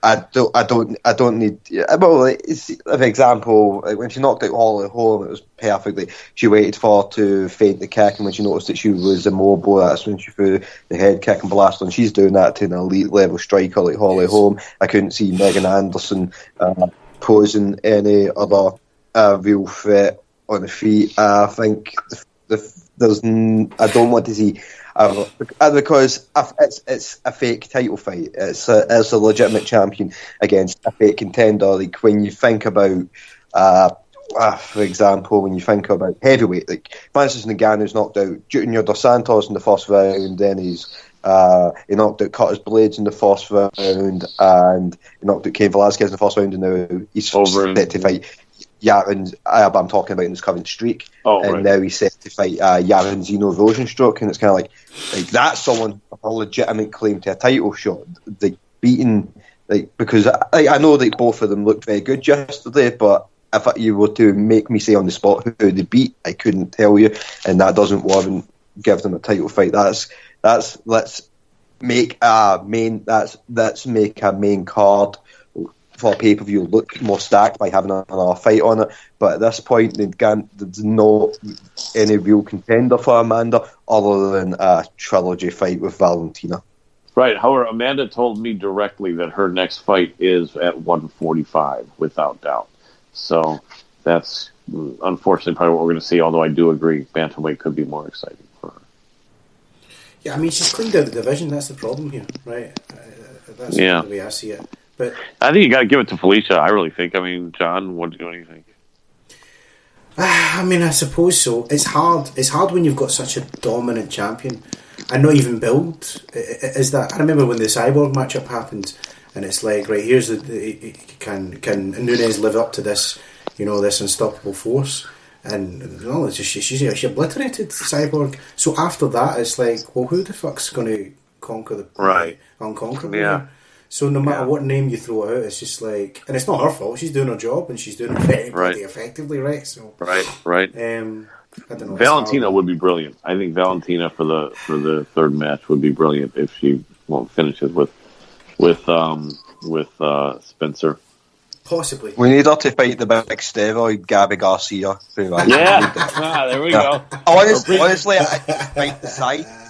I don't need. Well, for example, when she knocked out Holly Holm, it was perfectly. She waited for her to feint the kick, and when she noticed that she was immobile, that's when she threw the head kick and blast. And she's doing that to an elite level striker like Holly Holm. I couldn't see Megan Anderson posing any other real threat on the feet. I think I don't want to see. Because it's a fake title fight. It's a legitimate champion against a fake contender. Like when you think about, for example, when you think about heavyweight, like Francis Ngannou's knocked out Junior Dos Santos in the first round, then he knocked out Curtis Blades in the first round, and he knocked out Cain Velasquez in the first round, and now he's set to fight Yaron, I'm talking about in his current streak, now he's set to fight Yaron Zeno Rosenstruck, and it's kind of like that's someone with a legitimate claim to a title shot, beating, because I know that both of them looked very good yesterday, but if you were to make me say on the spot who they beat, I couldn't tell you, and that doesn't warrant give them a title fight. Let's make a main card for pay-per-view look more stacked by having another fight on it, but at this point there's not any real contender for Amanda other than a trilogy fight with Valentina. Right. However, Amanda told me directly that her next fight is at 145 without doubt. So that's unfortunately probably what we're going to see, although I do agree bantamweight could be more exciting for her. Yeah, I mean, she's cleaned out the division. That's the problem here, right? That's the way I see it. But I think you got to give it to Felicia. I really think. I mean, John, what do you think? I mean, I suppose so. It's hard. It's hard when you've got such a dominant champion and not even build. Is that? I remember when the Cyborg matchup happened, and it's like, right, here's can Nunes live up to this? This unstoppable force. And it's just she obliterated Cyborg. So after that, it's like, well, who the fuck's going to conquer the Right. unconquerable. Yeah. So no matter what name you throw out, it's just like, and it's not her fault. She's doing her job and she's doing it very bloody effectively, right? So Right. I don't know. Valentina would be brilliant. I think Valentina for the third match would be brilliant if she finishes with Spencer. Possibly. We need her to fight the big steroid Gabby Garcia. Yeah, there we go. Honestly, despite the size,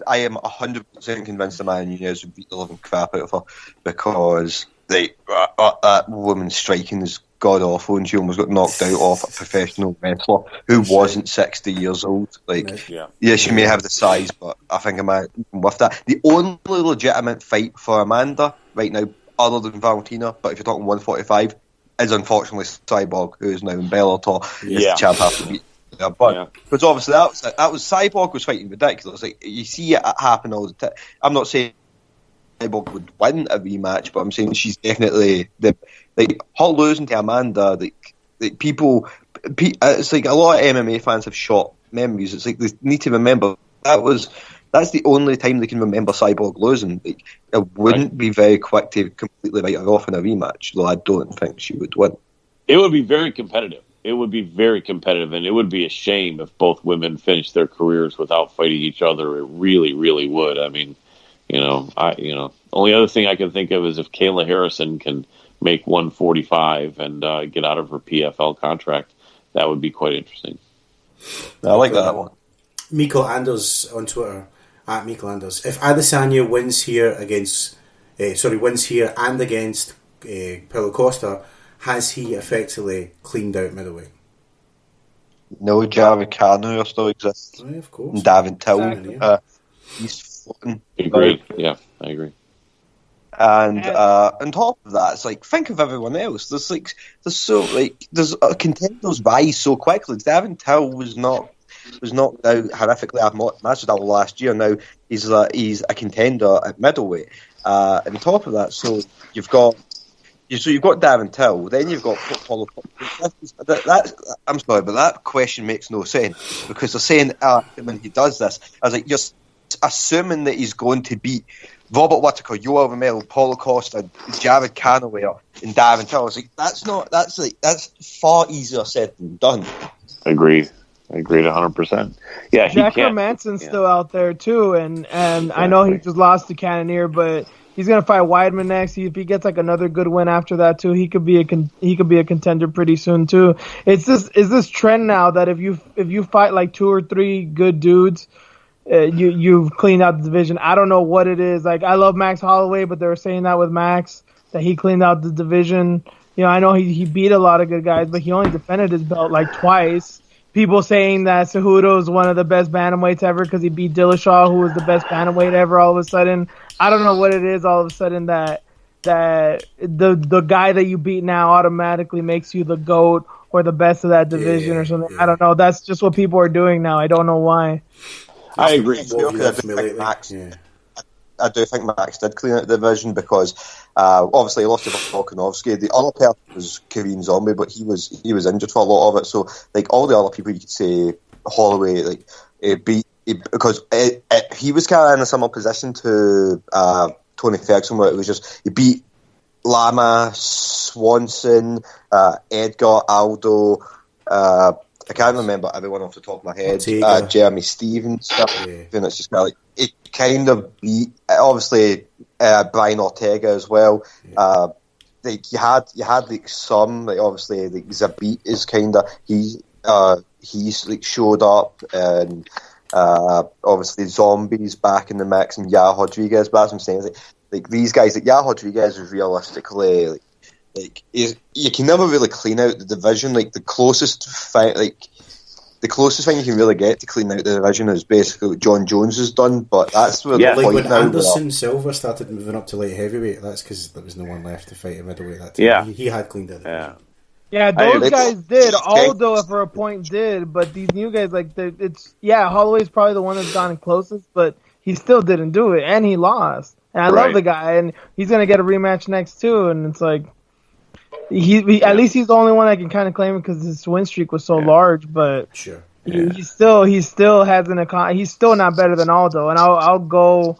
I am 100% convinced the Man Nunez would beat the living crap out of her because that woman's striking is god awful, and she almost got knocked out off a professional wrestler who wasn't 60 years old. She may have the size, but I think Amanda with that. The only legitimate fight for Amanda right now, other than Valentina, but if you're talking 145, is unfortunately Cyborg, who is now in Bellator. Is the champ have to beat. But because obviously that was Cyborg was fighting ridiculous. Like you see it happen all the time. I'm not saying Cyborg would win a rematch, but I'm saying she's definitely her losing to Amanda. People, it's like a lot of MMA fans have short memories. It's like they need to remember that's the only time they can remember Cyborg losing. Like, it wouldn't be very quick to completely write her off in a rematch, though I don't think she would win. It would be very competitive. And it would be a shame if both women finished their careers without fighting each other. It really, really would. I mean, only other thing I can think of is if Kayla Harrison can make 145 and get out of her PFL contract, that would be quite interesting. I like that one. Miko Anders on Twitter at Miko Anders. If Adesanya wins here and against Paulo Costa, has he effectively cleaned out middleweight? No, Jared Cano still exists. Right, of course. And David Till. Exactly. He's floating. Agreed. Yeah, I agree. And on top of that, it's like, think of everyone else. There's contenders rise so quickly. David Till was knocked out horrifically at Masvidal last year. Now he's a contender at middleweight. On top of that, so you've got Darren Till, then you've got Paulo. I'm sorry, but that question makes no sense because they're saying when he does this, I was like, you're assuming that he's going to beat Robert Whittaker, Yoel Romero, Paulo Costa, Jared Cannaway, and Darren Till. I was like, that's far easier said than done. Agreed 100%. Yeah, Jack Hermansson's still out there too, and I know he just lost to Cannonier, but he's gonna fight Weidman next. If he gets like another good win after that too, he could be a contender pretty soon too. It's this trend now that if you fight like 2 or 3 good dudes, you've cleaned out the division. I don't know what it is. Like I love Max Holloway, but they were saying that with Max that he cleaned out the division. I know he beat a lot of good guys, but he only defended his belt like twice. People saying that Cejudo is one of the best bantamweights ever because he beat Dillashaw, who was the best bantamweight ever. All of a sudden, I don't know what it is. All of a sudden, that the guy that you beat now automatically makes you the GOAT or the best of that division or something. Yeah. I don't know. That's just what people are doing now. I don't know why. I agree. I do think Max did clean out the division because obviously he lost to Volkanovski. The other person was Korean Zombie, but he was injured for a lot of it. So like all the other people, you could say Holloway because he was kind of in a similar position to Tony Ferguson, where it was just he beat Lama, Swanson, Edgar, Aldo. I can't remember everyone off the top of my head. Jeremy Stevens stuff. Yeah. And it's just kind of like it kind of beat obviously Brian Ortega as well. Yeah. You had like some like obviously like Zabit is kind of he's like showed up and obviously Zombies back in the mix and Ya Rodriguez. But as I'm saying, like these guys, like Ya Rodriguez is realistically like you can never really clean out the division. Like the closest thing you can really get to clean out the division is basically what John Jones has done. But that's where the point when now. Anderson Silva started moving up to light heavyweight, that's because there was no one left to fight at middleweight that time. Yeah, he had cleaned out the division. Yeah, those guys did. Aldo, for a point, did. But these new guys, Holloway's probably the one that's gone closest, but he still didn't do it, and he lost. And I love the guy, and he's gonna get a rematch next too. And it's like. At least he's the only one that can kind of claim it because his win streak was so large. But sure. He still hasn't. He's still not better than Aldo, and I'll go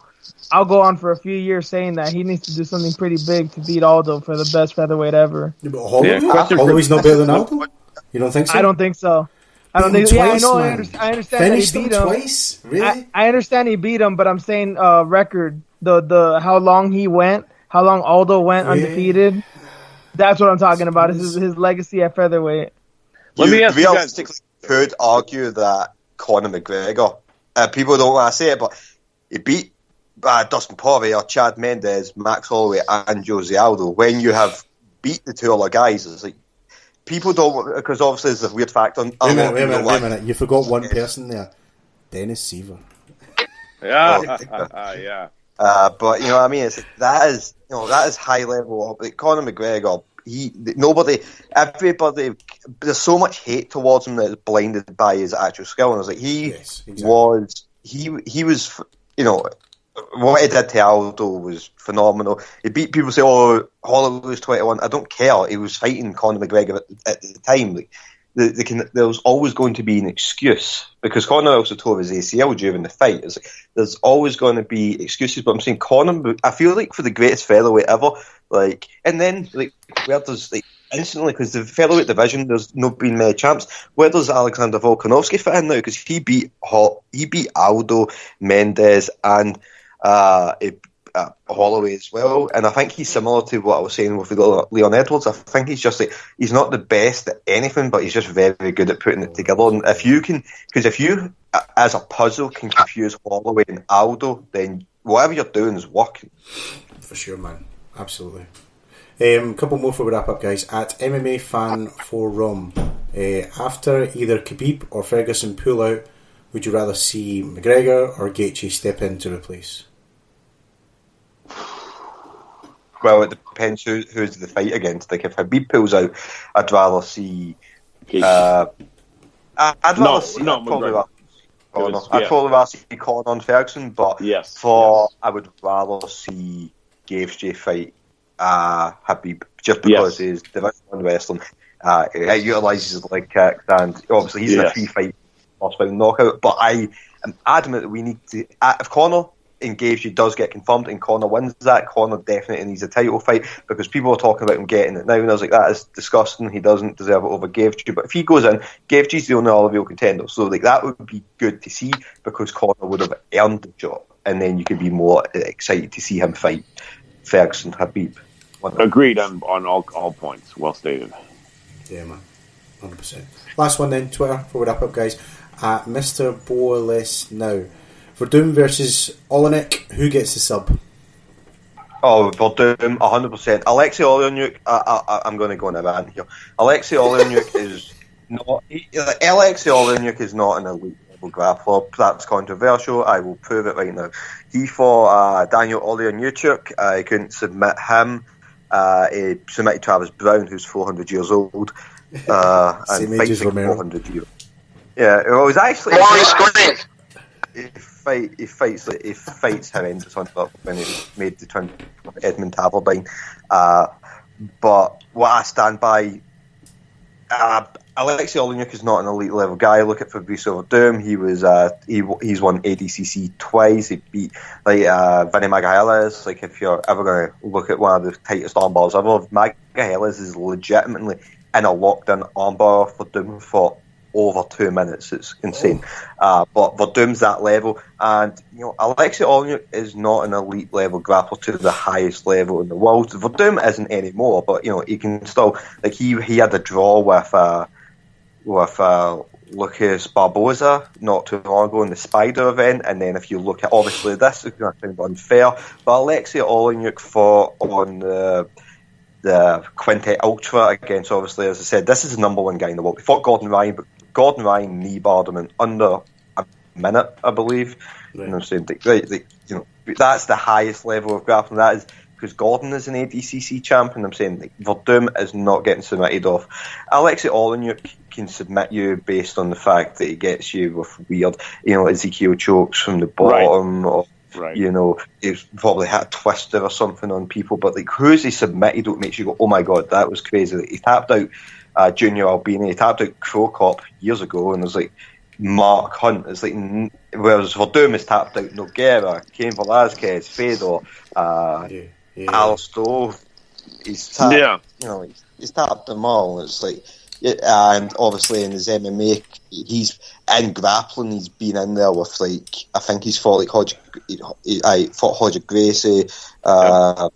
on for a few years saying that he needs to do something pretty big to beat Aldo for the best featherweight ever. Holloway's not better than Aldo? You don't think so? I don't think so. I don't think. Twice, yeah, man. I understand Finished that he him beat him twice? Really? I understand he beat him, but I'm saying record. The how long he went, how long Aldo went undefeated. That's what I'm talking about. Is his legacy at featherweight. Let me ask you guys. Could argue that Conor McGregor, people don't want to say it, but he beat Dustin Poirier, Chad Mendes, Max Holloway, and Jose Aldo. When you have beat the two other guys, it's like people don't, because obviously there's a weird fact on. Wait a minute. You forgot one person there, Dennis Seaver. Yeah, yeah. But you know what I mean. That is high level. Like Conor McGregor, everybody. There's so much hate towards him that is blinded by his actual skill. And I was like, he was, you know, what he did to Aldo was phenomenal. He beat people say, "Oh, Holloway was 21." I don't care. He was fighting Conor McGregor at the time. Like, there was always going to be an excuse because Conor also tore his ACL during the fight. It's like, there's always going to be excuses, but I'm saying Conor, I feel like for the greatest featherweight ever, like, and then like where does like instantly, because the featherweight division there's not been many champs. Where does Alexander Volkanovski fit in now? Because he beat Aldo, Mendes, and Holloway as well, and I think he's similar to what I was saying with Leon Edwards. I think he's just like, he's not the best at anything, but he's just very, very good at putting it together. And if you as a puzzle can confuse Holloway and Aldo, then whatever you're doing is working. For sure, man. Absolutely. A couple more before we wrap up, guys. At MMA Fan for Rom, after either Khabib or Ferguson pull out, would you rather see McGregor or Gaethje step in to replace? Well, it depends who's the fight against. Like, if Khabib pulls out, I'd rather see. I'd rather see Colin on Ferguson, but I would rather see Gaethje fight Khabib just because he's Division 1 wrestling. It utilises his leg kicks, and obviously he's in a 3-fight first round knockout. But I am adamant that we need to. If Conor and Gaethje does get confirmed and Conor wins that, Conor definitely needs a title fight because people are talking about him getting it now, and I was like, that is disgusting. He doesn't deserve it over Gaethje. But if he goes in, Gaethje's the only other real contender, so like that would be good to see because Conor would have earned the job, and then you could be more excited to see him fight Ferguson, Khabib. Agreed on all points. Well stated. Yeah, man. 100%. Last one then, Twitter, before we wrap up, guys. Mr. Borless now. Verdum versus Olenek, who gets the sub? Oh, Verdum, 100%. Alexei Olenek, I'm going to go on a rant here. Alexei Olenek is not an elite level grappler. That's controversial. I will prove it right now. He fought Daniel Olenek. I couldn't submit him. He submitted Travis Brown, who's 400 years old. Same age as Romero. 400 years. Yeah, it was actually. He fights horrendous on top when he made the turn of Edmund Tabardine. But what I stand by, Alexei Olenek is not an elite level guy. Look at Fabricio Verdum. He's won ADCC twice. He beat Vinny Magalhães. Like, if you're ever going to look at one of the tightest armbars ever, Magalhães is legitimately in a locked-in armbar. Verdum for over 2 minutes. It's insane. But Verdum's that level, and you know, Alexei Olenek is not an elite level grappler to the highest level in the world. Verdum isn't anymore, but you know, he can still, like, he had a draw with Lucas Barboza not too long ago in the Spider event, and then if you look at, obviously this is going to sound unfair, but Alexei Olenek fought on the Quintet Ultra against, obviously, as I said, this is the number one guy in the world. He fought Gordon Ryan, but Gordon Ryan knee-barred him in under a minute, I believe. Right. You know what I'm saying? You know, that's the highest level of grappling. That is because Gordon is an ADCC champion. I'm saying, like, Verdum is not getting submitted off. Alexei Olenek can submit you based on the fact that he gets you with weird, you know, Ezekiel chokes from the bottom, or you know, he's probably had a twister or something on people. But like, who is he submitted? What makes you go, oh my god, that was crazy? Like, he tapped out Junior Albini, he tapped out Crow Cop years ago, and there's like, Mark Hunt. It's like, whereas Verdum is tapped out Nogueira, Cain Velasquez, Fedor, Alistair. He's tapped, he's tapped them all. It's like, and obviously in his MMA, he's in grappling. He's been in there with like, I think he's fought like fought Hodge Gracie, all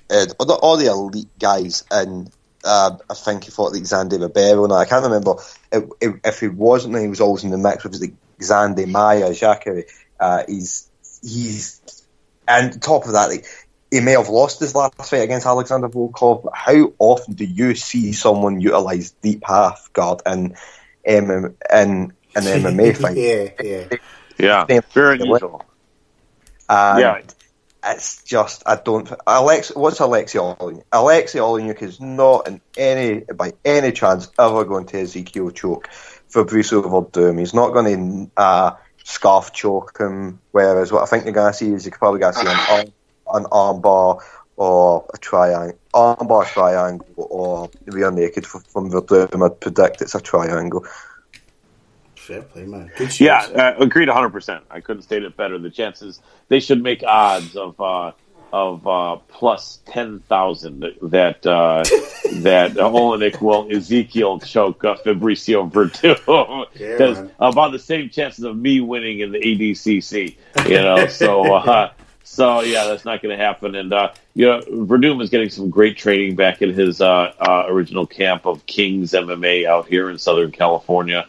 the elite guys, and I think he fought like Xander Ribeiro. Now I can't remember if he wasn't. He was always in the mix with like Xander Maya, Jacare. He's and top of that, like, he may have lost his last fight against Alexander Volkov, but how often do you see someone utilise deep half guard in an MMA fight? Yeah, very unusual. It's just, I don't. What's Alexei Olenek? Alexei Olenek is not by any chance ever going to Ezekiel choke Fabricio Verdum. He's not going to scarf choke him. Whereas what I think you're going to see is you're probably going to see an armbar or a triangle, or rear naked from Verdum. I'd predict it's a triangle. Fair play, man. Good shows. Yeah, agreed 100%. I couldn't state it better. The chances, they should make odds of plus 10,000 that Olenek will Ezekiel choke Fabricio Verdum. Because about the same chances of me winning in the ADCC, So yeah, that's not going to happen. And Verdum is getting some great training back in his original camp of King's MMA out here in Southern California.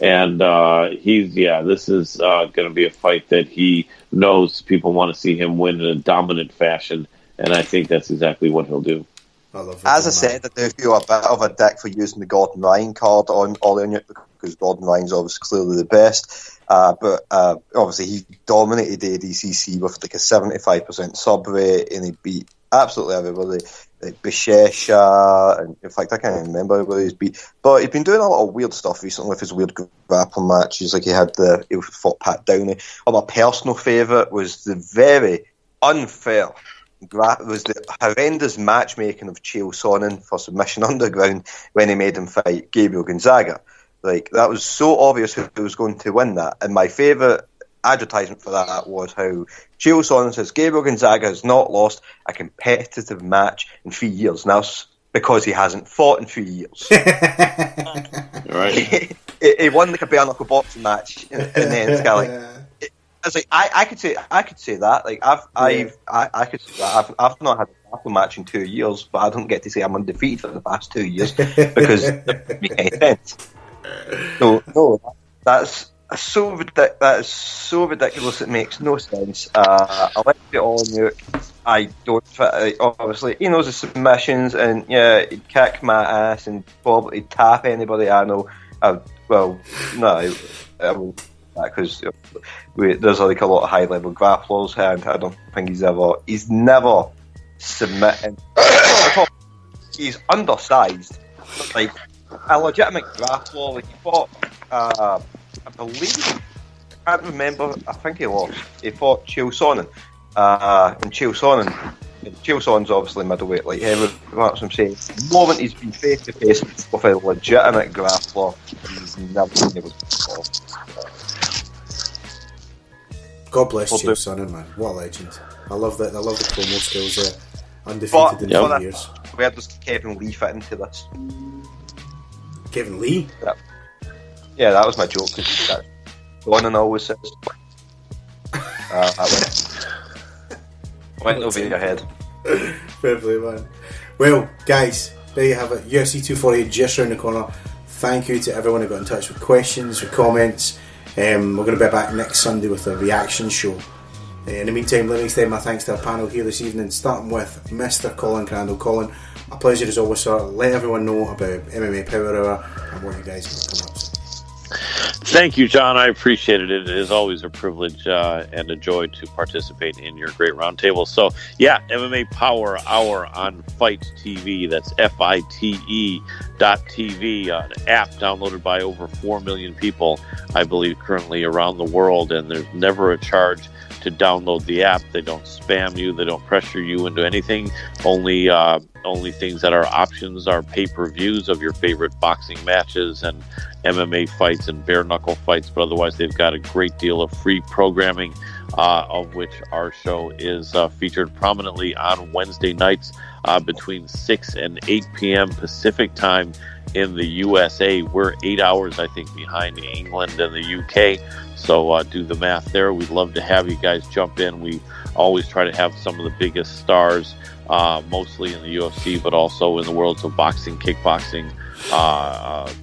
And this is going to be a fight that he knows people want to see him win in a dominant fashion, and I think that's exactly what he'll do. As I said, I do feel a bit of a dick for using the Gordon Ryan card on Olenek because Gordon Ryan's obviously clearly the best. But obviously he dominated the ADCC with like a 75% sub rate, and he beat absolutely everybody. Like Bishesha, and in fact I can't remember everybody he's beat. But he's been doing a lot of weird stuff recently with his weird grappling matches. Like he fought Pat Downey. My personal favourite was the very unfair was the horrendous matchmaking of Chael Sonnen for Submission Underground when he made him fight Gabriel Gonzaga. Like, that was so obvious who was going to win that. And my favourite advertisement for that was how Chael Sonnen says Gabriel Gonzaga has not lost a competitive match in 3 years. Now, because he hasn't fought in 3 years. Right. He won like a bare knuckle boxing match, and then it's kind of like, it's like I could say that. Like I could say that. I've not had a battle match in 2 years, but I don't get to say I'm undefeated for the past 2 years because it doesn't make any sense. No, that's so ridiculous. That is so ridiculous. It makes no sense. I like it all new. I don't fit. Obviously, he knows the submissions, and yeah, he'd kick my ass and probably tap anybody I know. I will. Because there's like a lot of high level grapplers, and I don't think he's never submitting. He's undersized, like a legitimate grappler. Like he fought, I believe, I can't remember. I think he lost. He fought Chael Sonnen, and Chael Sonnen's obviously middleweight, like heavyweight. That's what I'm saying. The moment he's been face to face with a legitimate grappler, he's never been able to fall. God bless Chael Sonnen, man. What a legend. I love that. I love the promo skills there. Undefeated in 3 years. Where does Kevin Lee fit into this? Kevin Lee? Yeah, that was my joke. Because Conan always says. I went over your head. Fair play, man. Well, guys, there you have it. UFC 248 just around the corner. Thank you to everyone who got in touch with questions, with comments. We're going to be back next Sunday with a reaction show. In the meantime, let me extend my thanks to our panel here this evening, starting with Mr. Colin Crandall. Colin, a pleasure as always, sir. Let everyone know about MMA Power Hour and what you guys have coming up. Thank you, John. I appreciate it. It is always a privilege and a joy to participate in your great roundtable. So, yeah, MMA Power Hour on Fight TV. That's FITE.tv. TV, an app downloaded by over 4 million people, I believe, currently around the world, and there's never a charge to download the app. They don't spam you, they don't pressure you into anything. Only things that are options are pay-per-views of your favorite boxing matches and MMA fights and bare knuckle fights, but otherwise they've got a great deal of free programming, of which our show is featured prominently on Wednesday nights between 6 and 8 p.m. Pacific time in the USA. We're 8 hours, I think, behind England and the UK, so do the math there. We'd love to have you guys jump in. We always try to have some of the biggest stars, mostly in the UFC, but also in the worlds of boxing, kickboxing,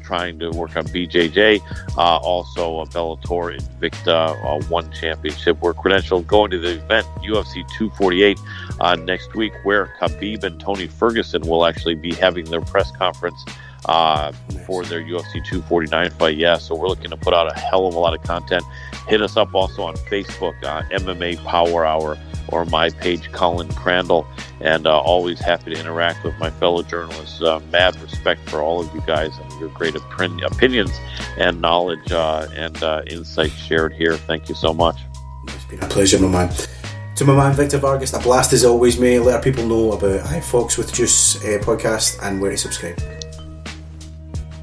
trying to work on BJJ, also Bellator, Invicta, One Championship. We're credentialed going to the event UFC 248 next week, where Khabib and Tony Ferguson will actually be having their press conference for their UFC 249 fight. Yeah, so we're looking to put out a hell of a lot of content. Hit us up also on Facebook, MMA Power Hour, or my page, Colin Crandall, and always happy to interact with my fellow journalists. Mad respect for all of you guys and your great opinions and knowledge and insight shared here. Thank you so much. It's been a pleasure, my man. To my man Victor Vargas, a blast as always, mate. Let our people know about iFox with Juice podcast and where to subscribe.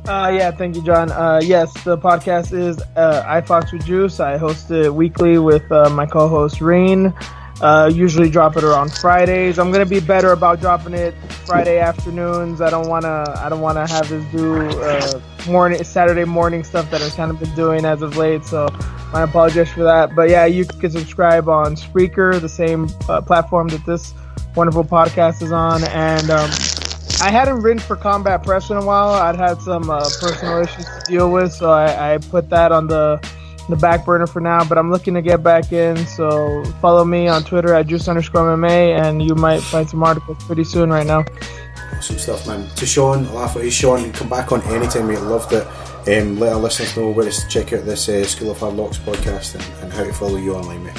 Yeah, thank you, John. Yes, the podcast is iFox with Juice. I host it weekly with my co-host Rain. Usually drop it around Fridays. I'm gonna be better about dropping it Friday afternoons. I don't wanna have this do Saturday morning stuff that I've kind of been doing as of late. So I apologize for that. But yeah, you can subscribe on Spreaker, the same platform that this wonderful podcast is on. And I hadn't written for Combat Press in a while. I'd had some personal issues to deal with, so I put that on the back burner for now, but I'm looking to get back in, so follow me on Twitter at Juice_MMA, and you might find some articles pretty soon right now. Awesome stuff, man. To Sean, Lafferty, Sean, come back on anytime, mate. Loved it. Let our listeners know where to check out this School of Hard Knocks podcast and how to follow you online, mate.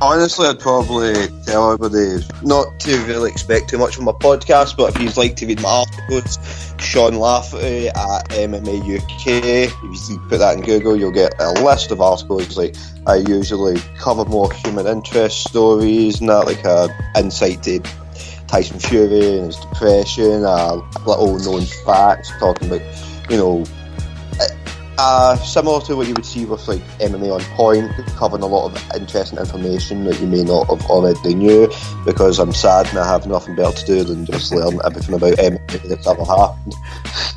Honestly, I'd probably tell everybody not to really expect too much from my podcast, but if you'd like to read my articles, Sean Lafferty at MMA UK. If you put that in Google, you'll get a list of articles. Like, I usually cover more human interest stories and that, like insight to Tyson Fury and his depression, little known facts, talking about, similar to what you would see with like MMA On Point, covering a lot of interesting information that you may not have already knew, because I'm sad and I have nothing better to do than just learn everything about MMA that's ever happened.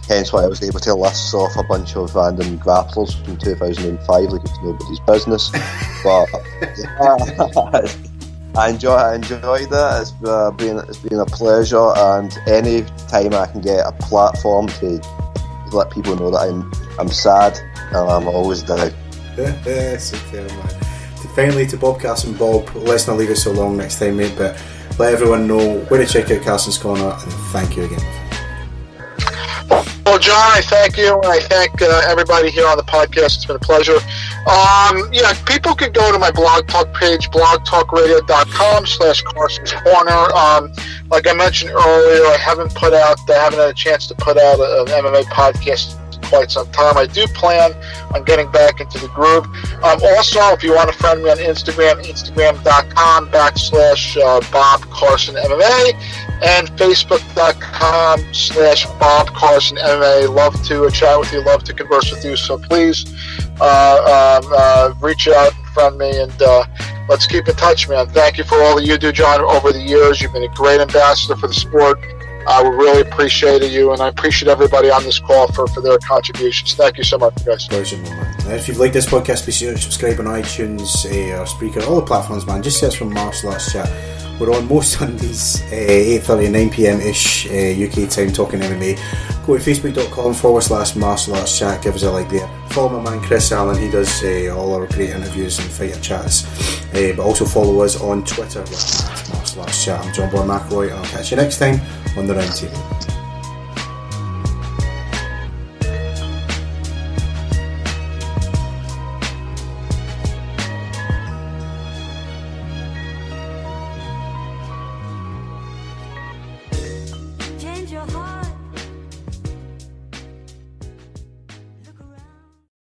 Hence why I was able to list off a bunch of random grapplers from 2005 like it's nobody's business. But I enjoyed that. It's been a pleasure, and any time I can get a platform to let people know that I'm sad, I'm always down. Super, man. Finally, to Bob Carson, Bob, let's not leave it so long next time, mate, but let everyone know where to check out Carson's Corner, and thank you again. Well, John, I thank you, and I thank everybody here on the podcast. It's been a pleasure. People can go to my blog talk page, blogtalkradio.com/Carson's Corner. Like I mentioned earlier, I haven't had a chance to put out an MMA podcast in quite some time. I do plan on getting back into the group. Also, if you want to friend me on Instagram, instagram.com/Bob Carson MMA and facebook.com/Bob Carson MMA. Love to chat with you, love to converse with you. So please reach out and friend me, and let's keep in touch, man. Thank you for all that you do, John, over the years. You've been a great ambassador for the sport. We really appreciated you, and I appreciate everybody on this call for their contributions. Thank you so much, guys. Pleasure, man. If you've liked this podcast, be sure to subscribe on iTunes or Spreaker, all the platforms, man. Just search for Martial Arts Chat. We're on most Sundays, 8:30 and 9 p.m-ish UK time, talking MMA. Go to facebook.com/Martial Arts Chat. Give us a like there. Follow my man Chris Allen. He does all our great interviews and fighter chats. But also follow us on Twitter with Martial Arts Chat. I'm John Boy McElroy, and I'll catch you next time on the Round Table.